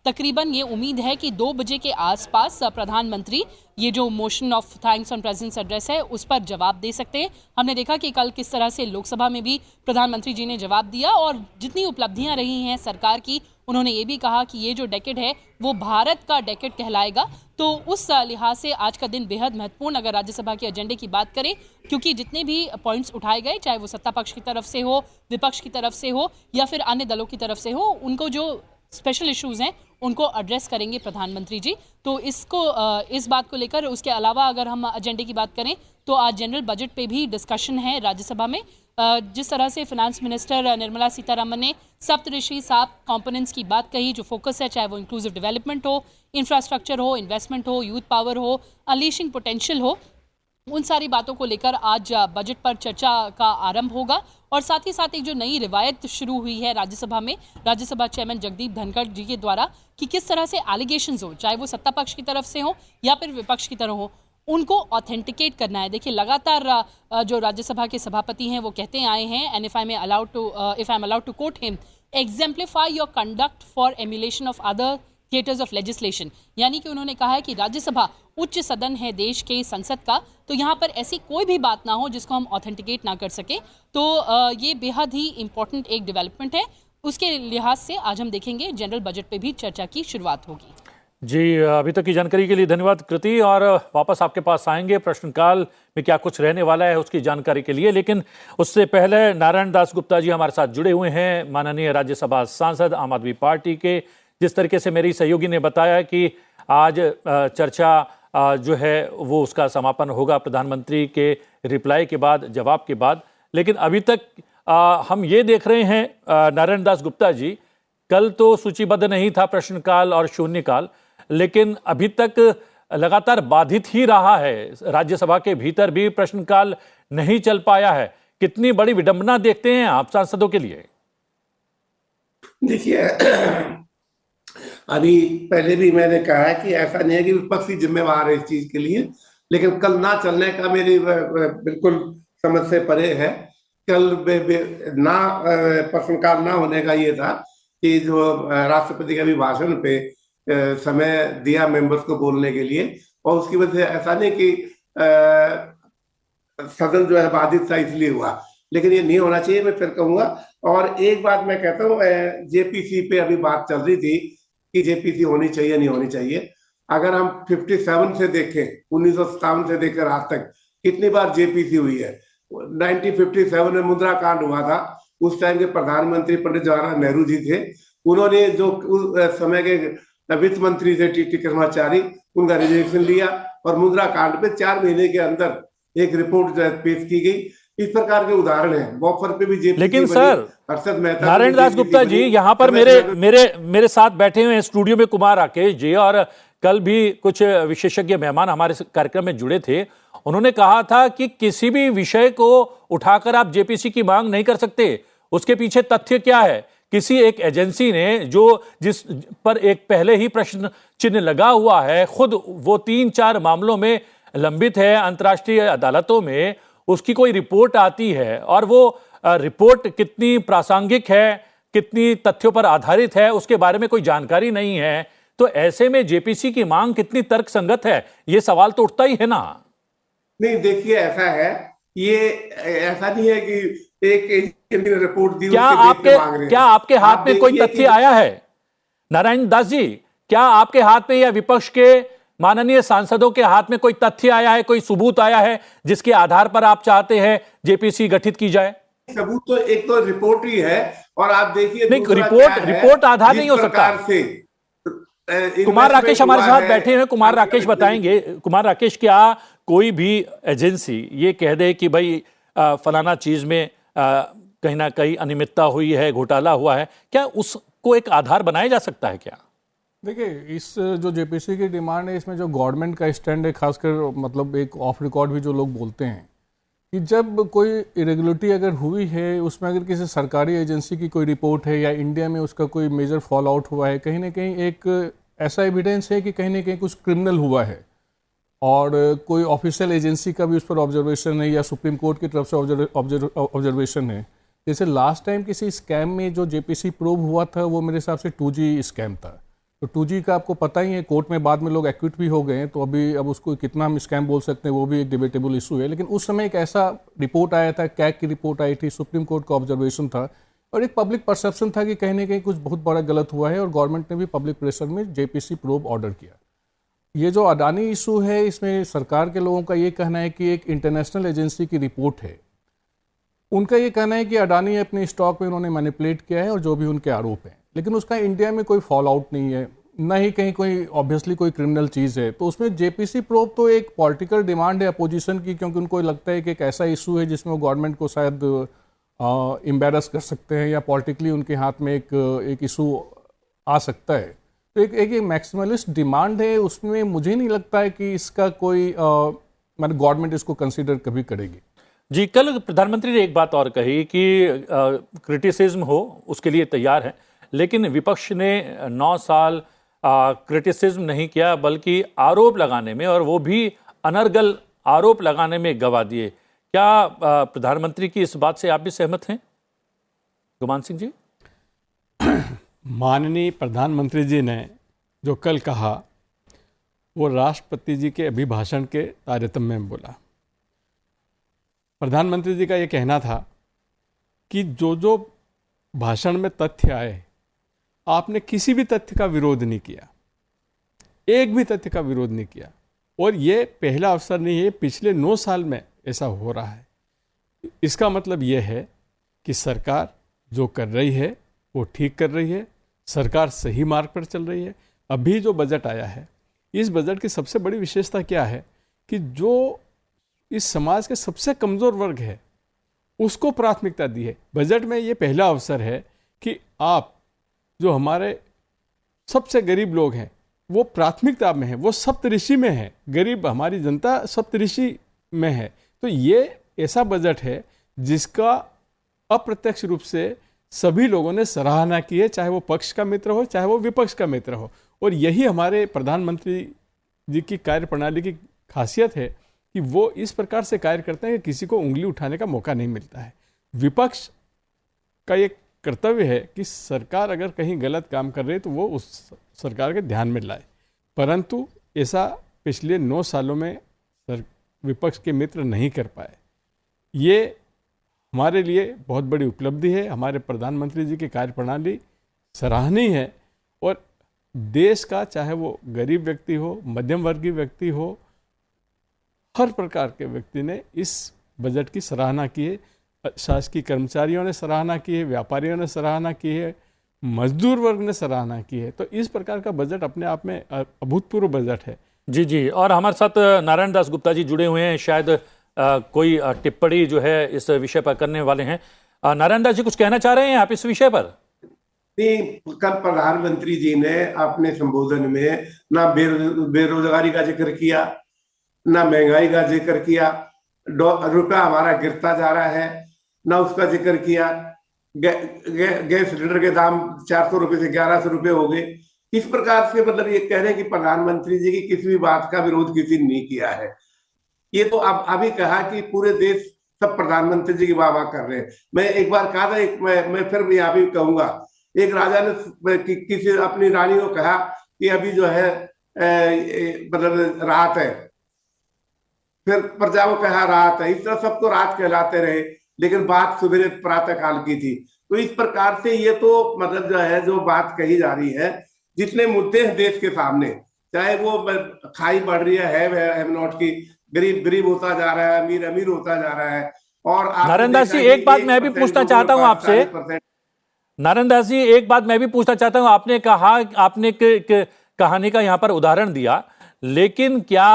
तकरीबन ये उम्मीद है कि 2 बजे के आसपास प्रधानमंत्री ये जो motion of thanks on president's address है उस पर जवाब दे सकते हैं। हमने देखा कि कल किस तरह से लोकसभा में भी प्रधानमंत्री जी ने जवाब दिया, और जितनी उपलब्धियां रही हैं सरकार की, उन्होंने ये भी कहा कि ये जो डेकेड है वो भारत का डेकेड कहलाएगा। तो उस लिहाज से आज का दिन बेहद महत्वपूर्ण अगर राज्यसभा के एजेंडे की बात करें, क्योंकि जितने भी पॉइंट्स उठाए गए, चाहे वो सत्ता पक्ष की तरफ से हो, विपक्ष की तरफ से हो या फिर अन्य दलों की तरफ से हो, उनको जो स्पेशल इश्यूज हैं उनको एड्रेस करेंगे प्रधानमंत्री जी। तो इस बात को लेकर, उसके अलावा अगर हम एजेंडे की बात करें तो आज जनरल बजट पे भी डिस्कशन है राज्यसभा में। जिस तरह से फाइनेंस मिनिस्टर निर्मला सीतारमन ने सप्तऋषि 7 कंपोनेंट्स की बात कही, जो फोकस है, चाहे वो इंक्लूसिव डेवलपमेंट हो, इंफ्रास्ट्रक्चर हो, इन्वेस्टमेंट हो, यूथ पावर हो, अनलीशिंग पोटेंशियल हो, उन सारी बातों को लेकर आज बजट पर चर्चा का आरंभ होगा। और साथ ही साथ एक जो नई रिवायत शुरू हुई है राज्यसभा में, राज्यसभा चेयरमैन जगदीप धनखड़ जी के द्वारा, कि किस तरह से एलिगेशंस हो, चाहे वो सत्ता पक्ष की तरफ से हो या फिर विपक्ष की तरफ हो, उनको ऑथेंटिकेट करना है। देखिए, लगातार जो राज्यसभा के सभापति हैं वो कहते आए हैं, and if I am allowed to quote him, exemplify your conduct for emulation of other theatres of legislation. यानी कि उन्होंने कहा है कि राज्यसभा उच्च सदन है देश के संसद का, तो यहाँ पर ऐसी कोई भी बात ना हो जिसको हम ऑथेंटिकेट ना कर सके। तो ये बेहद ही इंपॉर्टेंट एक डेवलपमेंट है। उसके लिहाज से आज हम देखेंगे जनरल बजट पे भी चर्चा की शुरुआत होगी। जी, अभी तक की जानकारी के लिए धन्यवाद कृति, और वापस आपके पास आएंगे प्रश्नकाल में क्या कुछ रहने वाला है उसकी जानकारी के लिए। लेकिन उससे पहले नारायण दास गुप्ता जी हमारे साथ जुड़े हुए हैं, माननीय राज्यसभा सांसद आम आदमी पार्टी के। जिस तरीके से मेरी सहयोगी ने बताया कि आज चर्चा जो है वो उसका समापन होगा प्रधानमंत्री के रिप्लाई के बाद, जवाब के बाद। लेकिन अभी तक हम ये देख रहे हैं नारायण दास गुप्ता जी, कल तो सूचीबद्ध नहीं था प्रश्नकाल और शून्यकाल, लेकिन अभी तक लगातार बाधित ही रहा है। राज्यसभा के भीतर भी प्रश्नकाल नहीं चल पाया है। कितनी बड़ी विडंबना देखते हैं आप सांसदों के लिए? देखिए, अभी पहले भी मैंने कहा है कि ऐसा नहीं है कि विपक्ष ही जिम्मेवार है इस चीज के लिए, लेकिन कल ना चलने का मेरी बिल्कुल समझ से परे है। कल ना प्रश्नकाल ना होने का ये था कि जो राष्ट्रपति के अभिभाषण पे समय दिया मेंबर्स को बोलने के लिए, और उसकी वजह से ऐसा नहीं कि सदन जो है बाधित था इसलिए हुआ, लेकिन ये नहीं होना चाहिए, मैं फिर कहूंगा। और एक बात मैं कहता हूँ, जेपीसी पे अभी बात चल रही थी कि जेपीसी होनी चाहिए नहीं होनी चाहिए। अगर हम 57 से देखें, 1957 से देकर आज तक कितनी बार जेपीसी हुई है। 1957 में मुद्रा कांड हुआ था, उस टाइम के प्रधानमंत्री पंडित जवाहरलाल नेहरू जी थे। उन्होंने जो उस समय के वित्त मंत्री थे टी कृष्णाचारी, उनका रिजेक्शन लिया और मुद्रा कांड पे 4 महीने के अंदर एक रिपोर्ट पेश की गई। इस प्रकार के उदाहरण हैं। बॉफर पे भी जेपीसी, लेकिन सर हर्षद मेहता, नारायण दास गुप्ता जी यहाँ पर मेरे साथ बैठे हुए हैं स्टूडियो में कुमार राकेश जी, और कल भी कुछ विशेषज्ञ मेहमान हमारे कार्यक्रम में जुड़े थे। उन्होंने कहा था कि किसी भी विषय को उठाकर आप जेपीसी की मांग नहीं कर सकते। उसके पीछे तथ्य क्या है? किसी एक एजेंसी ने जिस पर एक पहले ही प्रश्न चिन्ह लगा हुआ है, खुद वो 3-4 मामलों में लंबित है अंतर्राष्ट्रीय अदालतों में, उसकी कोई रिपोर्ट आती है और वो रिपोर्ट कितनी प्रासंगिक है, कितनी तथ्यों पर आधारित है, उसके बारे में कोई जानकारी नहीं है। तो ऐसे में जेपीसी की मांग कितनी तर्कसंगत है, ये सवाल तो उठता ही है ना। नहीं, देखिए ऐसा है, ये ऐसा नहीं है कि एक रिपोर्ट दी, क्या आपके हाथ में कोई तथ्य आया है नारायण दास जी? क्या आपके हाथ में या विपक्ष के माननीय सांसदों के हाथ में कोई तथ्य आया है, कोई सबूत आया है जिसके आधार पर आप चाहते हैं जेपीसी गठित की जाए? सबूत तो एक तो रिपोर्ट ही है, और आप देखिए रिपोर्ट आधार नहीं हो सकता। कुमार राकेश हमारे साथ बैठे हैं, कुमार राकेश बताएंगे। कुमार राकेश, क्या कोई भी एजेंसी ये कह दे कि भाई फलाना चीज में कहीं ना कहीं अनियमितता हुई है, घोटाला हुआ है, क्या उसको एक आधार बनाया जा सकता है क्या? देखिए, इस जो जेपीसी की डिमांड है, इसमें जो गवर्नमेंट का स्टैंड है, खासकर मतलब एक ऑफ रिकॉर्ड भी जो लोग बोलते हैं कि जब कोई इरेगुलरिटी अगर हुई है, उसमें अगर किसी सरकारी एजेंसी की कोई रिपोर्ट है या इंडिया में उसका कोई मेजर फॉल आउट हुआ है, कहीं ना कहीं एक ऐसा एविडेंस है कि कहीं ना कहीं कुछ क्रिमिनल हुआ है, और कोई ऑफिशियल एजेंसी का भी उस पर ऑब्जर्वेशन है या सुप्रीम कोर्ट की तरफ से ऑब्जर्वेशन है। जैसे लास्ट टाइम किसी स्कैम में जो जेपीसी प्रोब हुआ था, वो मेरे हिसाब से 2G स्कैम था। तो 2G का आपको पता ही है, कोर्ट में बाद में लोग एक्विट भी हो गए हैं, तो अब उसको कितना हम स्कैम बोल सकते हैं, वो भी एक डिबेटेबल इशू है। लेकिन उस समय एक ऐसा रिपोर्ट आया था, कैग की रिपोर्ट आई थी, सुप्रीम कोर्ट का ऑब्जर्वेशन था, और एक पब्लिक परसेप्शन था कि कहीं ना कहीं कुछ बहुत बड़ा गलत हुआ है, और गवर्नमेंट ने भी पब्लिक प्रेशर में जेपीसी प्रोब ऑर्डर किया। ये जो अडानी इशू है, इसमें सरकार के लोगों का ये कहना है कि एक इंटरनेशनल एजेंसी की रिपोर्ट है। उनका ये कहना है कि अडानी अपने स्टॉक में उन्होंने मैनिपुलेट किया है और जो भी उनके आरोप हैं, लेकिन उसका इंडिया में कोई फॉल आउट नहीं है, ना ही कहीं कोई ऑब्वियसली कोई क्रिमिनल चीज़ है। तो उसमें जेपीसी प्रोब तो एक पॉलिटिकल डिमांड है अपोजिशन की, क्योंकि उनको लगता है कि एक ऐसा इशू है जिसमें वो गवर्नमेंट को शायद एम्बेरस कर सकते हैं या पॉलिटिकली उनके हाथ में एक इशू आ सकता है। तो एक मैक्सिमलिस्ट डिमांड है, उसमें मुझे नहीं लगता है कि इसका कोई मतलब गवर्नमेंट इसको कंसीडर कभी करेगी। जी, कल प्रधानमंत्री ने एक बात और कही कि क्रिटिसिज्म हो उसके लिए तैयार है, लेकिन विपक्ष ने 9 साल क्रिटिसिज्म नहीं किया, बल्कि आरोप लगाने में, और वो भी अनर्गल आरोप लगाने में गवा दिए। क्या प्रधानमंत्री की इस बात से आप भी सहमत हैं गुमान सिंह जी? माननीय प्रधानमंत्री जी ने जो कल कहा, वो राष्ट्रपति जी के अभिभाषण के तारतम्य में बोला। प्रधानमंत्री जी का ये कहना था कि जो भाषण में तथ्य आए, आपने किसी भी तथ्य का विरोध नहीं किया, एक भी तथ्य का विरोध नहीं किया, और ये पहला अवसर नहीं है, पिछले 9 साल में ऐसा हो रहा है। इसका मतलब ये है कि सरकार जो कर रही है वो ठीक कर रही है, सरकार सही मार्ग पर चल रही है। अभी जो बजट आया है, इस बजट की सबसे बड़ी विशेषता क्या है कि जो इस समाज के सबसे कमज़ोर वर्ग है उसको प्राथमिकता दी है। बजट में ये पहला अवसर है कि आप जो हमारे सबसे गरीब लोग हैं वो प्राथमिकता में है, वो सप्तऋषि में है, गरीब हमारी जनता सप्तऋषि में है। तो ये ऐसा बजट है जिसका अप्रत्यक्ष रूप से सभी लोगों ने सराहना की है, चाहे वो पक्ष का मित्र हो चाहे वो विपक्ष का मित्र हो। और यही हमारे प्रधानमंत्री जी की कार्यप्रणाली की खासियत है कि वो इस प्रकार से कार्य करते हैं कि किसी को उंगली उठाने का मौका नहीं मिलता है। विपक्ष का ये कर्तव्य है कि सरकार अगर कहीं गलत काम कर रही है तो वो उस सरकार के ध्यान में लाए, परंतु ऐसा पिछले 9 सालों में विपक्ष के मित्र नहीं कर पाए। ये हमारे लिए बहुत बड़ी उपलब्धि है। हमारे प्रधानमंत्री जी की कार्यप्रणाली सराहनीय है और देश का चाहे वो गरीब व्यक्ति हो, मध्यम वर्गीय व्यक्ति हो, हर प्रकार के व्यक्ति ने इस बजट की सराहना की है। शासकीय कर्मचारियों ने सराहना की है, व्यापारियों ने सराहना की है, मजदूर वर्ग ने सराहना की है। तो इस प्रकार का बजट अपने आप में अभूतपूर्व बजट है। जी जी, और हमारे साथ नारायण दास गुप्ता जी जुड़े हुए हैं, शायद कोई टिप्पणी जो है इस विषय पर करने वाले हैं। नारायण दास जी कुछ कहना चाह रहे हैं आप इस विषय पर? कल प्रधानमंत्री जी ने अपने संबोधन में ना बेरोजगारी का जिक्र किया, ना महंगाई का जिक्र किया, रुपया हमारा गिरता जा रहा है, ना उसका जिक्र किया। गैस सिलेंडर के दाम 400 रुपए से 1100 रुपए हो गए। इस प्रकार से मतलब ये कह रहे हैं कि प्रधानमंत्री जी की किसी भी बात का विरोध किसी ने नहीं किया है। ये तो अब अभी कहा कि पूरे देश सब प्रधानमंत्री जी की वाह वाह कर रहे हैं। मैं एक बार कहा था, मैं फिर भी यहाँ भी कहूंगा, एक राजा ने किसी अपनी रानी को कहा कि अभी जो है मतलब रात है, फिर प्रजा को कहा रात है। इस तरह सबको रात कहलाते रहे, लेकिन बात सुबह प्रातः काल की थी। तो इस प्रकार से ये तो मतलब जो है जो बात कही जा रही है, जितने मुद्दे हैं देश के सामने, चाहे वो खाई बढ़ रही है नॉट की, गरीब गरीब होता जा रहा है, अमीर अमीर होता जा रहा है। और नारायण दास जी एक बात मैं भी पूछना चाहता हूं आपसे, नारायण दास जी एक बात मैं भी पूछना चाहता हूं। आपने कहा, आपने कहानी का यहां पर उदाहरण दिया, लेकिन क्या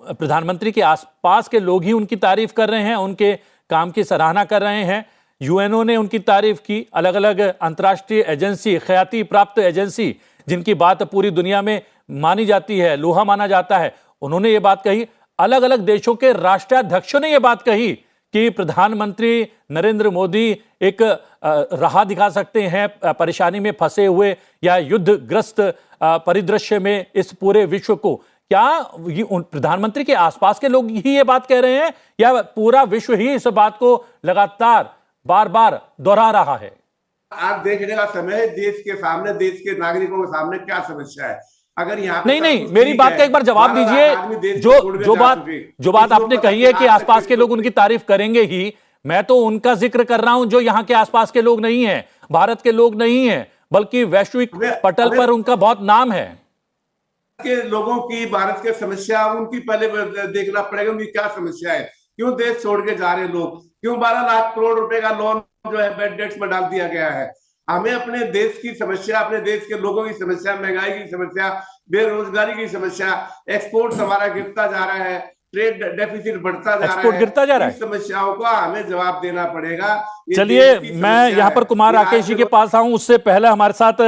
प्रधानमंत्री के आसपास के लोग ही उनकी तारीफ कर रहे हैं, उनके काम की सराहना कर रहे हैं? यूएनओ ने उनकी तारीफ की, अलग अलग अंतर्राष्ट्रीय एजेंसी, ख्याति प्राप्त एजेंसी जिनकी बात पूरी दुनिया में मानी जाती है, लोहा माना जाता है, उन्होंने ये बात कही। अलग अलग देशों के राष्ट्राध्यक्षों ने ये बात कही कि प्रधानमंत्री नरेंद्र मोदी एक राह दिखा सकते हैं परेशानी में फंसे हुए या युद्धग्रस्त परिदृश्य में इस पूरे विश्व को। क्या प्रधानमंत्री के आसपास के लोग ही ये बात कह रहे हैं या पूरा विश्व ही इस बात को लगातार बार बार दोहरा रहा है? आज देखने का समय है देश के सामने, देश के नागरिकों के सामने क्या समस्या है। अगर यहाँ नहीं, मेरी बात का एक बार जवाब दीजिए। जो बात आपने कही है कि आसपास के लोग उनकी तारीफ करेंगे ही, मैं तो उनका जिक्र कर रहा हूं जो यहाँ के आसपास के लोग नहीं हैं, भारत के लोग नहीं हैं, बल्कि वैश्विक पटल पर उनका बहुत नाम है। के लोगों की, भारत के समस्या उनकी पहले देखना पड़ेगा, उनकी क्या समस्या है, क्यों देश छोड़ के जा रहे लोग, क्यों 12 लाख करोड़ रुपए का लोन जो है बैड डेट्स में डाल दिया गया है। हमें अपने देश की समस्या, अपने देश के लोगों की समस्या, महंगाई की समस्या, बेरोजगारी की समस्या, एक्सपोर्ट हमारा गिरता जा रहा है, ट्रेड डेफिसिट बढ़ता जा रहा है, इस समस्याओं का हमें जवाब देना पड़ेगा। चलिए मैं यहाँ पर कुमार राकेश जी के पास आऊं, उससे पहले हमारे साथ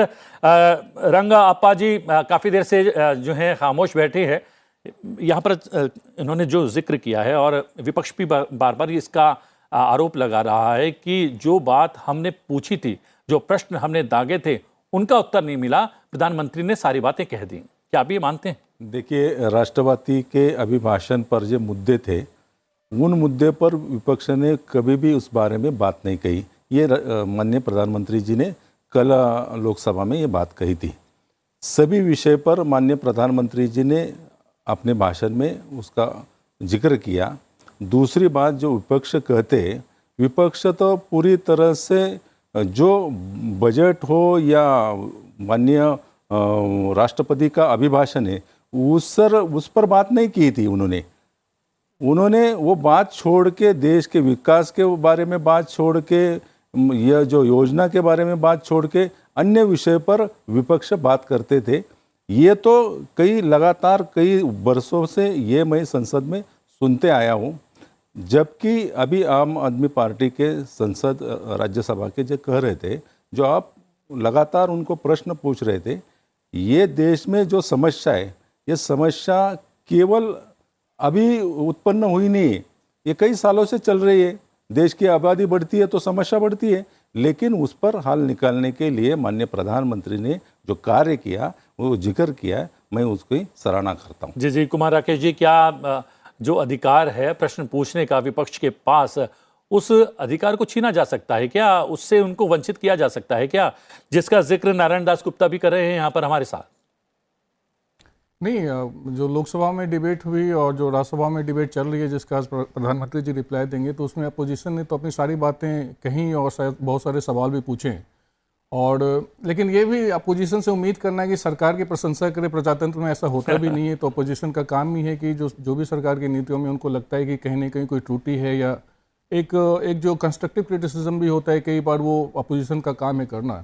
रंग अप्पा जी काफी देर से जो है खामोश बैठे हैं। यहाँ पर इन्होंने जो जिक्र किया है और विपक्ष भी बार बार इसका आरोप लगा रहा है कि जो बात हमने पूछी थी, जो प्रश्न हमने दागे थे, उनका उत्तर नहीं मिला, प्रधानमंत्री ने सारी बातें कह दी। क्या आप ये मानते हैं? देखिए, राष्ट्रपति के अभिभाषण पर जो मुद्दे थे, उन मुद्दे पर विपक्ष ने कभी भी उस बारे में बात नहीं कही। ये माननीय प्रधानमंत्री जी ने कल लोकसभा में ये बात कही थी। सभी विषय पर माननीय प्रधानमंत्री जी ने अपने भाषण में उसका जिक्र किया। दूसरी बात, जो विपक्ष कहते, विपक्ष तो पूरी तरह से जो बजट हो या माननीय राष्ट्रपति का अभिभाषण है उस पर बात नहीं की थी। उन्होंने वो बात छोड़ के, देश के विकास के बारे में बात छोड़ के, यह जो योजना के बारे में बात छोड़ के अन्य विषय पर विपक्ष बात करते थे। ये तो लगातार कई वर्षों से ये मैं संसद में सुनते आया हूँ। जबकि अभी आम आदमी पार्टी के संसद राज्यसभा के जो कह रहे थे, जो आप लगातार उनको प्रश्न पूछ रहे थे ये देश में जो समस्या है, ये समस्या केवल अभी उत्पन्न हुई नहीं है, ये कई सालों से चल रही है। देश की आबादी बढ़ती है तो समस्या बढ़ती है, लेकिन उस पर हल निकालने के लिए माननीय प्रधानमंत्री ने जो कार्य किया, वो जिक्र किया है, मैं उसकी सराहना करता हूँ। जी कुमार राकेश जी, क्या जो अधिकार है प्रश्न पूछने का विपक्ष के पास, उस अधिकार को छीना जा सकता है क्या? उससे उनको वंचित किया जा सकता है क्या, जिसका जिक्र नारायण दास गुप्ता भी कर रहे हैं यहाँ पर हमारे साथ? नहीं, जो लोकसभा में डिबेट हुई और जो राज्यसभा में डिबेट चल रही है, जिसका आज प्रधानमंत्री जी रिप्लाई देंगे, तो उसमें अपोजिशन ने तो अपनी सारी बातें कहीं और शायद बहुत सारे सवाल भी पूछे। और लेकिन ये भी अपोजिशन से उम्मीद करना है कि सरकार की प्रशंसा करे, प्रजातंत्र में ऐसा होता भी नहीं है। तो अपोजिशन का काम ही है कि जो भी सरकार की नीतियों में उनको लगता है कि कहीं ना कहीं कोई त्रुटि है, या एक जो कंस्ट्रक्टिव क्रिटिसिज्म भी होता है, कई बार वो अपोजिशन का काम है करना।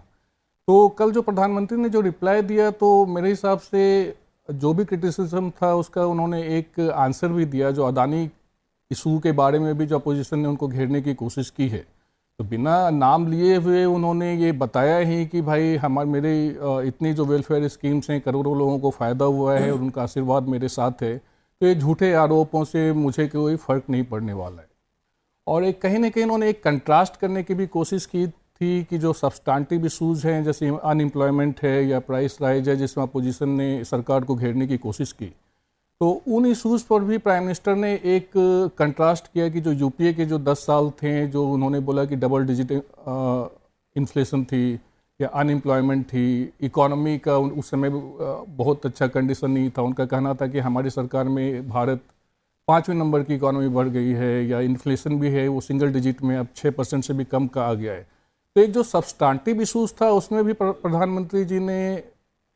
तो कल जो प्रधानमंत्री ने जो रिप्लाई दिया, तो मेरे हिसाब से जो भी क्रिटिसिज्म था उसका उन्होंने एक आंसर भी दिया। जो अदानी इशू के बारे में भी जो अपोजिशन ने उनको घेरने की कोशिश की है, तो बिना नाम लिए हुए उन्होंने ये बताया ही कि भाई मेरे इतनी जो वेलफेयर स्कीम्स हैं, करोड़ों लोगों को फ़ायदा हुआ है और उनका आशीर्वाद मेरे साथ है, तो ये झूठे आरोपों से मुझे कोई फ़र्क नहीं पड़ने वाला है। और एक कहीं ना कहीं उन्होंने एक कंट्रास्ट करने की भी कोशिश की थी कि जो सब्सटेंटिव इशूज़ हैं, जैसे अनएम्प्लॉयमेंट है या प्राइस राइज है, जिसमें अपोजिशन ने सरकार को घेरने की कोशिश की, तो उन इशूज़ पर भी प्राइम मिनिस्टर ने एक कंट्रास्ट किया कि जो यूपीए के जो 10 साल थे, जो उन्होंने बोला कि डबल डिजिट इन्फ्लेशन थी या अनएम्प्लॉयमेंट थी, इकोनॉमी का उस समय बहुत अच्छा कंडीशन नहीं था। उनका कहना था कि हमारी सरकार में भारत 5वें नंबर की इकोनॉमी बढ़ गई है, या इन्फ्लेशन भी है वो सिंगल डिजिट में अब 6% से भी कम का आ गया है। तो एक जो सब्सटेंटिव इशूज़ था उसमें भी प्रधानमंत्री जी ने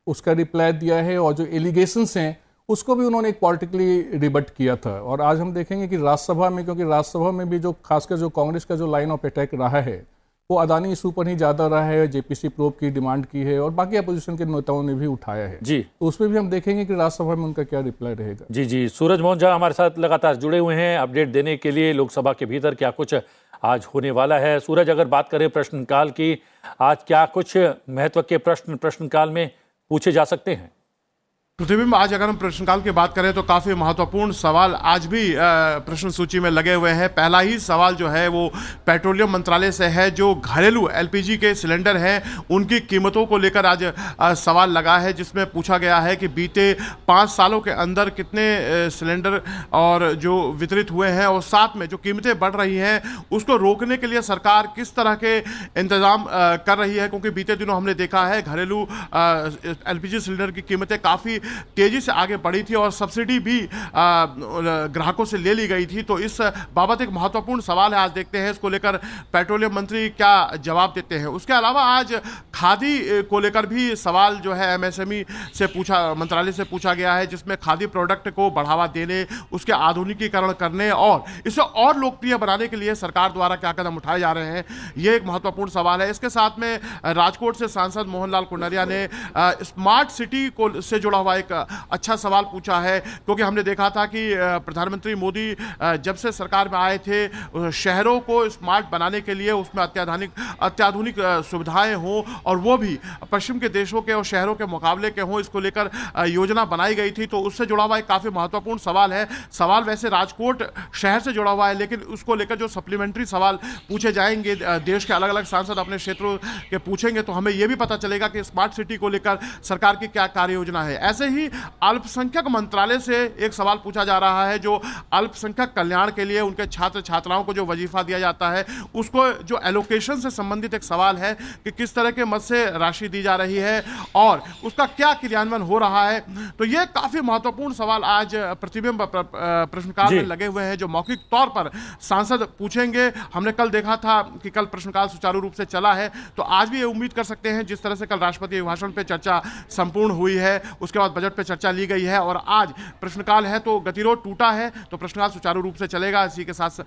उसका रिप्लाई दिया है, और जो एलिगेशंस हैं उसको भी उन्होंने एक पॉलिटिकली रिबट किया था। और आज हम देखेंगे कि राज्यसभा में, क्योंकि राज्यसभा में भी जो खासकर जो कांग्रेस का जो लाइन ऑफ अटैक रहा है वो अदानी इशू पर ही ज़्यादा रहा है, जेपीसी प्रोब की डिमांड की है, और बाकी अपोजिशन के नेताओं ने भी उठाया है जी। तो उसमें भी हम देखेंगे कि राज्यसभा में उनका क्या रिप्लाई रहेगा। जी सूरज मोहन झा हमारे साथ लगातार जुड़े हुए हैं अपडेट देने के लिए लोकसभा के भीतर क्या कुछ आज होने वाला है। सूरज, अगर बात करें प्रश्नकाल की, आज क्या कुछ महत्व के प्रश्नकाल में पूछे जा सकते हैं? प्रतिबिंब, आज अगर हम प्रश्नकाल की बात करें तो काफ़ी महत्वपूर्ण सवाल आज भी प्रश्न सूची में लगे हुए हैं। पहला ही सवाल जो है वो पेट्रोलियम मंत्रालय से है। जो घरेलू एलपीजी के सिलेंडर हैं उनकी कीमतों को लेकर आज सवाल लगा है, जिसमें पूछा गया है कि बीते 5 सालों के अंदर कितने सिलेंडर और जो वितरित हुए हैं, और साथ में जो कीमतें बढ़ रही हैं उसको रोकने के लिए सरकार किस तरह के इंतज़ाम कर रही है। क्योंकि बीते दिनों हमने देखा है घरेलू एलपीजी सिलेंडर की कीमतें काफ़ी तेजी से आगे बढ़ी थी और सब्सिडी भी ग्राहकों से ले ली गई थी। तो इस बाबत एक महत्वपूर्ण सवाल है, आज देखते हैं इसको लेकर पेट्रोलियम मंत्री क्या जवाब देते हैं। उसके अलावा आज खादी को लेकर भी सवाल जो है एमएसएमई से मंत्रालय से पूछा गया है, जिसमें खादी प्रोडक्ट को बढ़ावा देने, उसके आधुनिकीकरण करने और इसे और लोकप्रिय बनाने के लिए सरकार द्वारा क्या कदम उठाए जा रहे हैं, ये एक महत्वपूर्ण सवाल है। इसके साथ में राजकोट से सांसद मोहनलाल कुंडारिया ने स्मार्ट सिटी को से जुड़ा हुआ एक अच्छा सवाल पूछा है, क्योंकि हमने देखा था कि प्रधानमंत्री मोदी जब से सरकार में आए थे शहरों को स्मार्ट बनाने के लिए उसमें अत्याधुनिक सुविधाएं हों, और वो भी पश्चिम के देशों के और शहरों के मुकाबले के हों, इसको लेकर योजना बनाई गई थी। तो उससे जुड़ा हुआ एक काफ़ी महत्वपूर्ण सवाल है। सवाल वैसे राजकोट शहर से जुड़ा हुआ है, लेकिन उसको लेकर जो सप्लीमेंट्री सवाल पूछे जाएंगे, देश के अलग अलग सांसद अपने क्षेत्रों के पूछेंगे, तो हमें यह भी पता चलेगा कि स्मार्ट सिटी को लेकर सरकार की क्या कार्य योजना है। ऐसे ही अल्पसंख्यक मंत्रालय से एक सवाल पूछा जा रहा है, जो अल्पसंख्यक कल्याण के लिए उनके छात्र छात्राओं को जो वजीफा दिया जाता है उसको जो एलोकेशन से संबंधित एक सवाल है कि किस तरह के मद से राशि दी जा रही है और उसका क्या क्रियान्वयन हो रहा है। तो ये काफी महत्वपूर्ण सवाल आज प्रतिबिंब प्रश्नकाल में लगे हुए हैं, जो मौखिक तौर पर सांसद पूछेंगे। हमने कल देखा था कि कल प्रश्नकाल सुचारू रूप से चला है, तो आज भी ये उम्मीद कर सकते हैं जिस तरह से कल राष्ट्रपति अभिभाषण पे चर्चा संपूर्ण हुई है, उसके बाद बजट पे चर्चा ली गई है और आज प्रश्नकाल है, तो गतिरोध टूटा है, तो प्रश्नकाल सुचारू रूप से चलेगा। इसी के साथ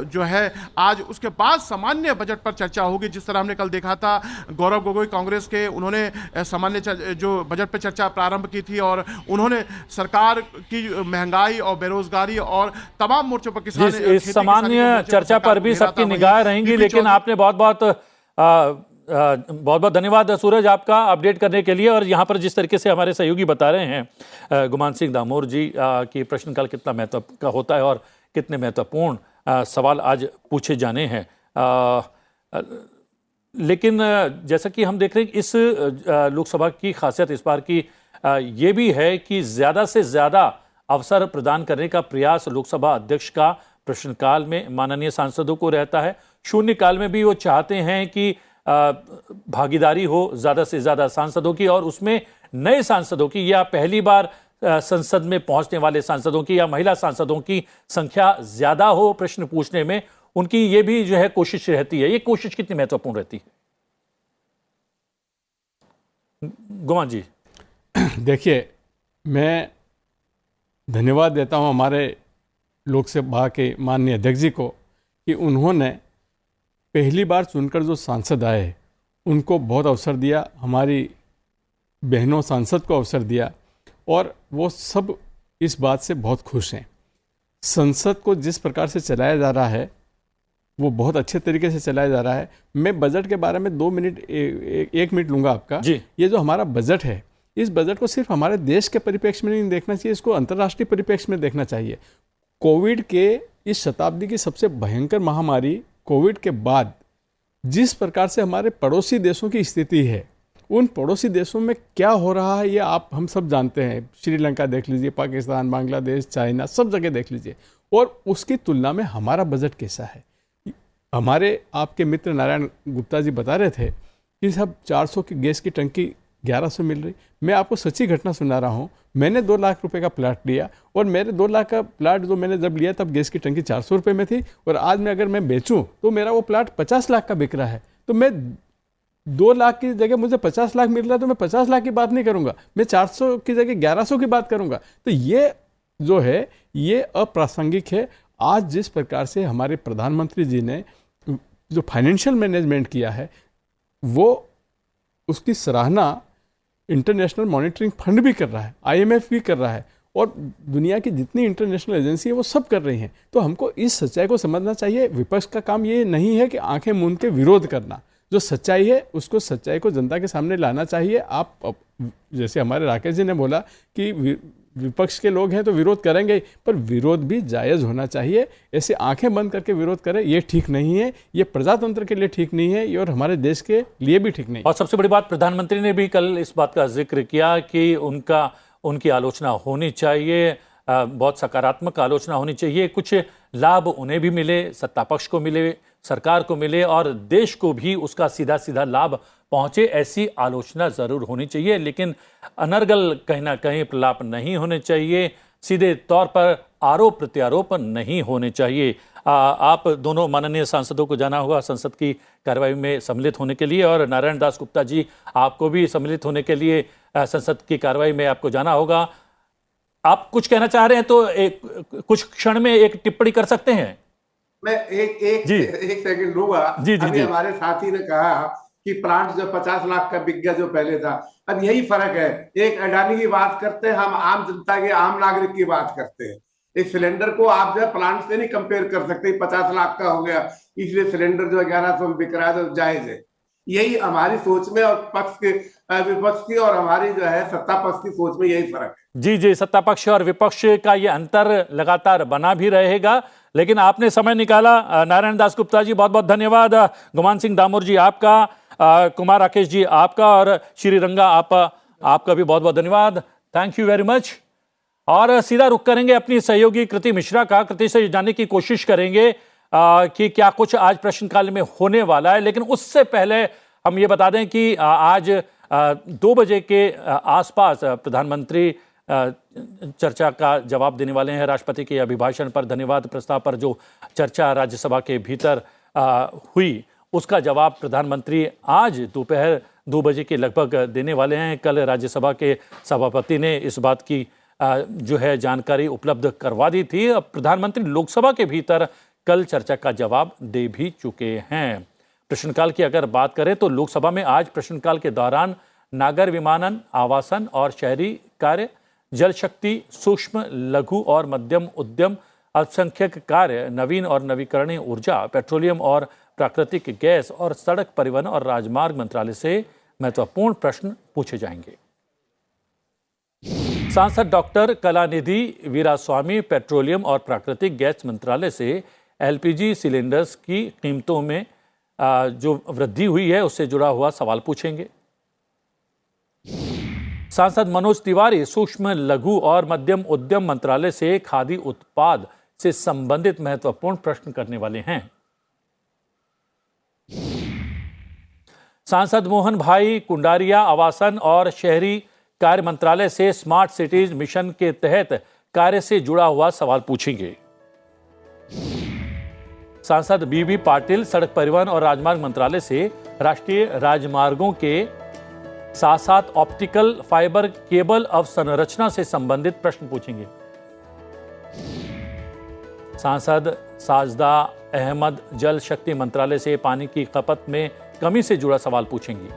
जो है आज उसके बाद सामान्य बजट पर चर्चा होगी। जिस तरह हमने कल देखा था गौरव गोगोई कांग्रेस के, उन्होंने सामान्य जो बजट पर चर्चा प्रारंभ की थी और उन्होंने सरकार की महंगाई और बेरोजगारी और तमाम मोर्चों पर किसान इस सामान्य चर्चा पर भी सबकी निगाह रहेंगी, लेकिन आपने बहुत बहुत बहुत धन्यवाद सूरज आपका अपडेट करने के लिए। और यहाँ पर जिस तरीके से हमारे सहयोगी बता रहे हैं गुमान सिंह दामोर जी कि प्रश्नकाल कितना महत्व का होता है और कितने महत्वपूर्ण सवाल आज पूछे जाने हैं। लेकिन जैसा कि हम देख रहे हैं इस लोकसभा की खासियत इस बार की ये भी है कि ज़्यादा से ज़्यादा अवसर प्रदान करने का प्रयास लोकसभा अध्यक्ष का प्रश्नकाल में माननीय सांसदों को रहता है। शून्यकाल में भी वो चाहते हैं कि भागीदारी हो ज़्यादा से ज़्यादा सांसदों की, और उसमें नए सांसदों की या पहली बार संसद में पहुंचने वाले सांसदों की या महिला सांसदों की संख्या ज़्यादा हो प्रश्न पूछने में, उनकी ये भी जो है कोशिश रहती है। ये कोशिश कितनी महत्वपूर्ण रहती है गुमान जी? देखिए, मैं धन्यवाद देता हूं हमारे लोकसभा के माननीय अध्यक्ष जी को कि उन्होंने पहली बार चुनकर जो सांसद आए उनको बहुत अवसर दिया, हमारी बहनों सांसद को अवसर दिया, और वो सब इस बात से बहुत खुश हैं। संसद को जिस प्रकार से चलाया जा रहा है वो बहुत अच्छे तरीके से चलाया जा रहा है। मैं बजट के बारे में 2 मिनट एक मिनट लूँगा आपका जी। ये जो हमारा बजट है, इस बजट को सिर्फ हमारे देश के परिप्रेक्ष्य में नहीं देखना चाहिए, इसको अंतर्राष्ट्रीय परिप्रेक्ष्य में देखना चाहिए। कोविड के इस शताब्दी की सबसे भयंकर महामारी कोविड के बाद जिस प्रकार से हमारे पड़ोसी देशों की स्थिति है, उन पड़ोसी देशों में क्या हो रहा है ये हम सब जानते हैं। श्रीलंका देख लीजिए, पाकिस्तान, बांग्लादेश, चाइना, सब जगह देख लीजिए, और उसकी तुलना में हमारा बजट कैसा है। हमारे आपके मित्र नारायण गुप्ता जी बता रहे थे कि सब 400 की गैस की टंकी 1100 मिल रही। मैं आपको सच्ची घटना सुना रहा हूँ। मैंने 2 लाख रुपए का प्लाट लिया, और मेरे 2 लाख का प्लाट जो मैंने जब लिया तब गैस की टंकी 400 रुपये में थी, और आज मैं अगर मैं बेचूं तो मेरा वो प्लाट 50 लाख का बिक रहा है। तो मैं 2 लाख की जगह मुझे 50 लाख मिल रहा है तो मैं 50 लाख की बात नहीं करूंगा, मैं 400 की जगह 1100 की बात करूंगा। तो ये जो है ये अप्रासंगिक है। आज जिस प्रकार से हमारे प्रधानमंत्री जी ने जो फाइनेंशियल मैनेजमेंट किया है वो उसकी सराहना इंटरनेशनल मॉनिटरिंग फंड भी कर रहा है, IMF भी कर रहा है, और दुनिया की जितनी इंटरनेशनल एजेंसी है वो सब कर रही हैं। तो हमको इस सच्चाई को समझना चाहिए। विपक्ष का काम ये नहीं है कि आंखें मूंद के विरोध करना, जो सच्चाई है उसको सच्चाई को जनता के सामने लाना चाहिए। आप जैसे हमारे राकेश जी ने बोला कि विपक्ष के लोग हैं तो विरोध करेंगे, पर विरोध भी जायज़ होना चाहिए। ऐसे आंखें बंद करके विरोध करें ये ठीक नहीं है, ये प्रजातंत्र के लिए ठीक नहीं है, और हमारे देश के लिए भी ठीक नहीं। और सबसे बड़ी बात, प्रधानमंत्री ने भी कल इस बात का जिक्र किया कि उनकी आलोचना होनी चाहिए, बहुत सकारात्मक आलोचना होनी चाहिए। कुछ लाभ उन्हें भी मिले, सत्तापक्ष को मिले, सरकार को मिले, और देश को भी उसका सीधा सीधा लाभ पहुंचे, ऐसी आलोचना जरूर होनी चाहिए। लेकिन अनर्गल कहीं ना कहीं प्रलाप नहीं होने चाहिए, सीधे तौर पर आरोप प्रत्यारोप नहीं होने चाहिए। आप दोनों माननीय सांसदों को जाना होगा संसद की कार्रवाई में सम्मिलित होने के लिए, और नारायण दास गुप्ता जी आपको भी सम्मिलित होने के लिए संसद की कार्रवाई में आपको जाना होगा। आप कुछ कहना चाह रहे हैं तो कुछ क्षण में एक टिप्पणी कर सकते हैं। मैं एक सेकंड लूंगा। अभी हमारे साथी ने कहा कि प्लांट जो 50 लाख का बिक गया जो पहले था, अब यही फर्क है। एक अडानी की बात करते हैं, हम आम जनता के, आम नागरिक की बात करते हैं। इस सिलेंडर को आप जो है प्लांट से नहीं कंपेयर कर सकते। 50 लाख का हो गया इसलिए सिलेंडर जो 1100 में बिक रहा है तो जायज है। यही हमारी सोच में और विपक्ष की और हमारी जो है सत्ता पक्ष की सोच में यही फर्क है। जी जी, सत्ता पक्ष और विपक्ष का ये अंतर लगातार बना भी रहेगा। लेकिन आपने समय निकाला, नारायण दास गुप्ता जी बहुत बहुत धन्यवाद, गुमान सिंह दामोर जी आपका, कुमार राकेश जी आपका, और श्री रंगा आपका भी बहुत बहुत धन्यवाद। Thank you very much. और सीधा रुख करेंगे अपनी सहयोगी कृति मिश्रा का। कृति से जानने की कोशिश करेंगे कि क्या कुछ आज प्रश्नकाल में होने वाला है। लेकिन उससे पहले हम ये बता दें कि आज 2 बजे के आसपास प्रधानमंत्री चर्चा का जवाब देने वाले हैं। राष्ट्रपति के अभिभाषण पर, धन्यवाद प्रस्ताव पर जो चर्चा राज्यसभा के भीतर हुई, उसका जवाब प्रधानमंत्री आज दोपहर 2 बजे के लगभग देने वाले हैं। कल राज्यसभा के सभापति ने इस बात की जो है जानकारी उपलब्ध करवा दी थी। अब प्रधानमंत्री लोकसभा के भीतर कल चर्चा का जवाब दे भी चुके हैं। प्रश्नकाल की अगर बात करें तो लोकसभा में आज प्रश्नकाल के दौरान नागर विमानन, आवासन और शहरी कार्य, जल शक्ति, सूक्ष्म, लघु और मध्यम उद्यम, अल्पसंख्यक कार्य, नवीन और नवीकरणीय ऊर्जा, पेट्रोलियम और प्राकृतिक गैस और सड़क परिवहन और राजमार्ग मंत्रालय से महत्वपूर्ण प्रश्न पूछे जाएंगे। सांसद डॉक्टर कलानिधि वीरास्वामी पेट्रोलियम और प्राकृतिक गैस मंत्रालय से एलपीजी सिलेंडर्स की कीमतों में जो वृद्धि हुई है उससे जुड़ा हुआ सवाल पूछेंगे। सांसद मनोज तिवारी सूक्ष्म, लघु और मध्यम उद्यम मंत्रालय से खादी उत्पाद से संबंधित महत्वपूर्ण प्रश्न करने वाले हैं। सांसद मोहन भाई कुंडारिया आवासन और शहरी कार्य मंत्रालय से स्मार्ट सिटीज मिशन के तहत कार्य से जुड़ा हुआ सवाल पूछेंगे। सांसद बीबी पाटिल सड़क परिवहन और राजमार्ग मंत्रालय से राष्ट्रीय राजमार्गों के साथ साथ ऑप्टिकल फाइबर केबल अवसंरचना से संबंधित प्रश्न पूछेंगे। सांसद साजदा अहमद जल शक्ति मंत्रालय से पानी की खपत में कमी से जुड़ा सवाल पूछेंगी।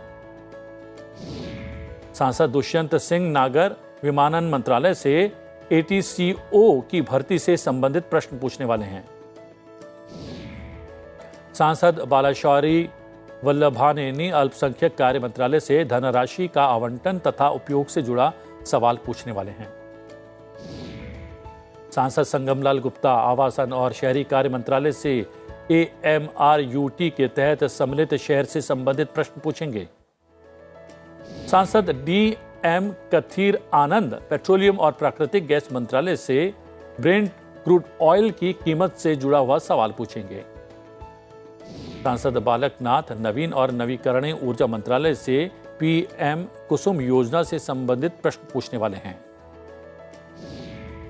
सांसद दुष्यंत सिंह नागर विमानन मंत्रालय से एटीसीओ की भर्ती से संबंधित प्रश्न पूछने वाले हैं। सांसद बालाशौरी वल्लभानेनी अल्पसंख्यक कार्य मंत्रालय से धनराशि का आवंटन तथा उपयोग से जुड़ा सवाल पूछने वाले हैं। सांसद संगमलाल गुप्ता आवासन और शहरी कार्य मंत्रालय से AMRUT के तहत सम्मिलित शहर से संबंधित प्रश्न पूछेंगे। सांसद DM कथीर आनंद पेट्रोलियम और प्राकृतिक गैस मंत्रालय से ब्रेंट क्रूड ऑयल की कीमत से जुड़ा हुआ सवाल पूछेंगे। सांसद बालकनाथ नवीन और नवीकरणीय ऊर्जा मंत्रालय से PM कुसुम योजना से संबंधित प्रश्न पूछने वाले हैं।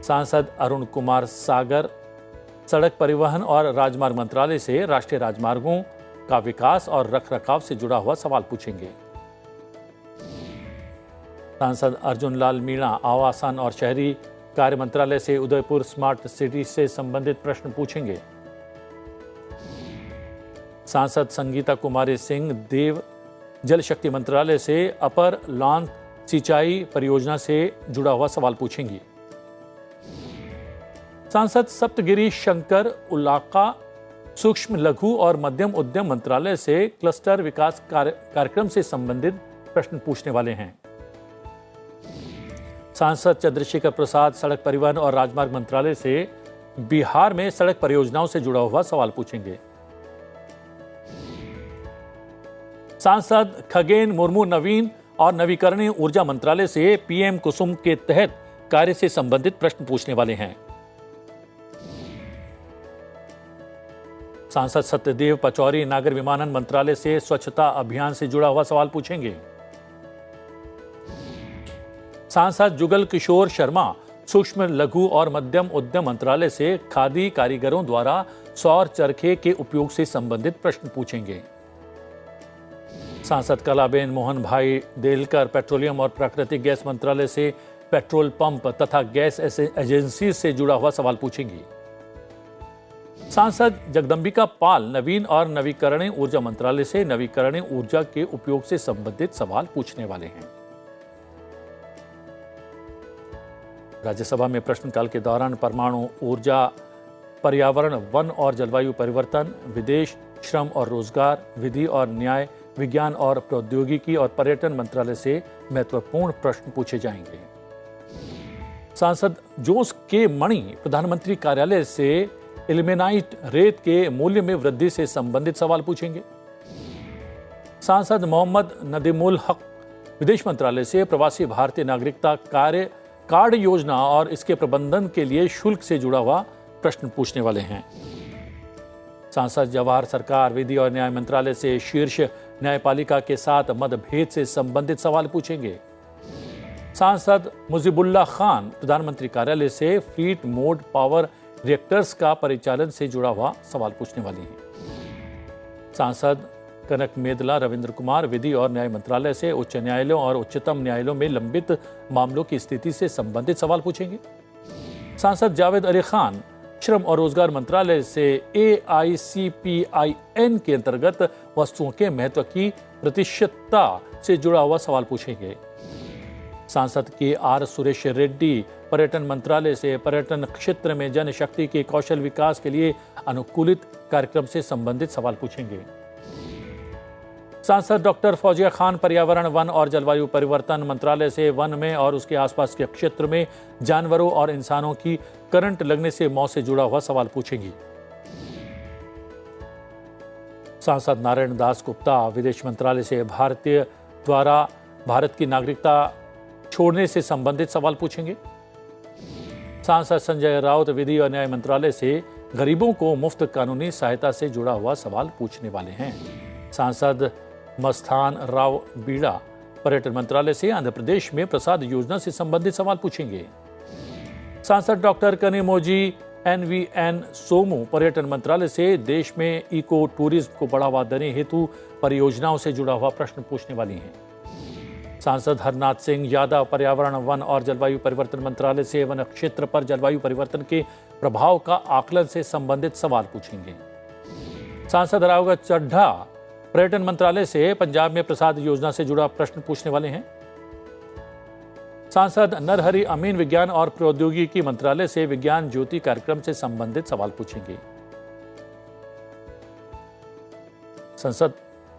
सांसद अरुण कुमार सागर सड़क परिवहन और राजमार्ग मंत्रालय से राष्ट्रीय राजमार्गों का विकास और रखरखाव से जुड़ा हुआ सवाल पूछेंगे। सांसद अर्जुन लाल मीणा आवासन और शहरी कार्य मंत्रालय से उदयपुर स्मार्ट सिटी से संबंधित प्रश्न पूछेंगे। सांसद संगीता कुमारी सिंह देव जल शक्ति मंत्रालय से अपर लॉन सिंचाई परियोजना से जुड़ा हुआ सवाल पूछेंगी। सांसद सप्तगिरी शंकर उल्लाका सूक्ष्म, लघु और मध्यम उद्यम मंत्रालय से क्लस्टर विकास कार्यक्रम से संबंधित प्रश्न पूछने वाले हैं। सांसद चंद्रशेखर प्रसाद सड़क परिवहन और राजमार्ग मंत्रालय से बिहार में सड़क परियोजनाओं से जुड़ा हुआ सवाल पूछेंगे। सांसद खगेन मुर्मू नवीन और नवीकरणीय ऊर्जा मंत्रालय से PM कुसुम के तहत कार्य से संबंधित प्रश्न पूछने वाले हैं। सांसद सत्यदेव पचौरी नागर विमानन मंत्रालय से स्वच्छता अभियान से जुड़ा हुआ सवाल पूछेंगे। सांसद जुगल किशोर शर्मा सूक्ष्म, लघु और मध्यम उद्यम मंत्रालय से खादी कारीगरों द्वारा सौर चरखे के उपयोग से संबंधित प्रश्न पूछेंगे। सांसद कलाबेन मोहन भाई देलकर पेट्रोलियम और प्राकृतिक गैस मंत्रालय से पेट्रोल पंप तथा गैस एजेंसी से जुड़ा हुआ सवाल पूछेंगी। सांसद जगदंबिका पाल नवीन और नवीकरणीय ऊर्जा मंत्रालय से नवीकरणीय ऊर्जा के उपयोग से संबंधित सवाल पूछने वाले हैं। राज्यसभा में प्रश्नकाल के दौरान परमाणु ऊर्जा, पर्यावरण, वन और जलवायु परिवर्तन, विदेश, श्रम और रोजगार, विधि और न्याय, विज्ञान और प्रौद्योगिकी और पर्यटन मंत्रालय से महत्वपूर्ण प्रश्न पूछे जाएंगे। सांसद जोस के मणि प्रधानमंत्री कार्यालय से इल्मेनाइट रेत के मूल्य में वृद्धि से संबंधित सवाल पूछेंगे। सांसद मोहम्मद नदीमुल हक विदेश मंत्रालय से प्रवासी भारतीय नागरिकता कार्ड योजना और इसके प्रबंधन के लिए शुल्क से जुड़ा हुआ प्रश्न पूछने वाले हैं। सांसद जवाहर सरकार विधि और न्याय मंत्रालय से शीर्ष न्यायपालिका के साथ मतभेद से संबंधित सवाल पूछेंगे। सांसद मुजीबुल्लाह खान प्रधानमंत्री कार्यालय से फ्लीट मोड पावर रिएक्टर्स का परिचालन से जुड़ा हुआ सवाल पूछने वाली हैं। सांसद कनक मेदला रविंद्र कुमार विधि और न्याय मंत्रालय से उच्च न्यायालयों और उच्चतम न्यायालयों में लंबित मामलों की स्थिति से संबंधित सवाल पूछेंगे। सांसद जावेद अली खान श्रम और रोजगार मंत्रालय से AICPIN के अंतर्गत वस्तुओं के महत्व की प्रतिशतता से जुड़ा हुआ सवाल पूछेंगे। सांसद KR सुरेश रेड्डी पर्यटन मंत्रालय से पर्यटन क्षेत्र में जनशक्ति के कौशल विकास के लिए अनुकूलित कार्यक्रम से संबंधित सवाल पूछेंगे। सांसद डॉक्टर फौजिया खान पर्यावरण, वन और जलवायु परिवर्तन मंत्रालय से वन में और उसके आसपास के क्षेत्र में जानवरों और इंसानों की करंट लगने से मौत से जुड़ा हुआ सवाल पूछेंगी। सांसद नारायण दास गुप्ता विदेश मंत्रालय से भारतीय द्वारा भारत की नागरिकता छोड़ने से संबंधित सवाल पूछेंगे। सांसद संजय राउत विधि और न्याय मंत्रालय से गरीबों को मुफ्त कानूनी सहायता से जुड़ा हुआ सवाल पूछने वाले हैं। सांसद मस्तान राव बीड़ा पर्यटन मंत्रालय से आंध्र प्रदेश में प्रसाद योजना से संबंधित सवाल पूछेंगे। सांसद डॉक्टर कनिमोजी NVN सोमू पर्यटन मंत्रालय से देश में इको टूरिज्म को बढ़ावा देने हेतु परियोजनाओं से जुड़ा हुआ प्रश्न पूछने वाली हैं। सांसद हरनाथ सिंह यादव पर्यावरण, वन और जलवायु परिवर्तन मंत्रालय से वन क्षेत्र पर जलवायु परिवर्तन के प्रभाव का आकलन से संबंधित सवाल पूछेंगे। सांसद राघव चड्ढा पर्यटन मंत्रालय से पंजाब में प्रसाद योजना से जुड़ा प्रश्न पूछने वाले हैं। सांसद नरहरि अमीन विज्ञान और प्रौद्योगिकी मंत्रालय से विज्ञान ज्योति कार्यक्रम से संबंधित सवाल पूछेंगे।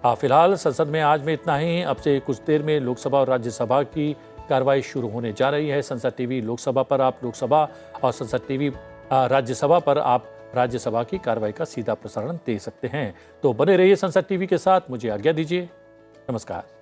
फिलहाल संसद में आज में इतना ही। अब से कुछ देर में लोकसभा और राज्यसभा की कार्रवाई शुरू होने जा रही है। संसद टीवी लोकसभा पर आप लोकसभा और संसद टीवी राज्यसभा पर आप राज्यसभा की कार्रवाई का सीधा प्रसारण दे सकते हैं। तो बने रहिए संसद टीवी के साथ। मुझे आज्ञा दीजिए। नमस्कार।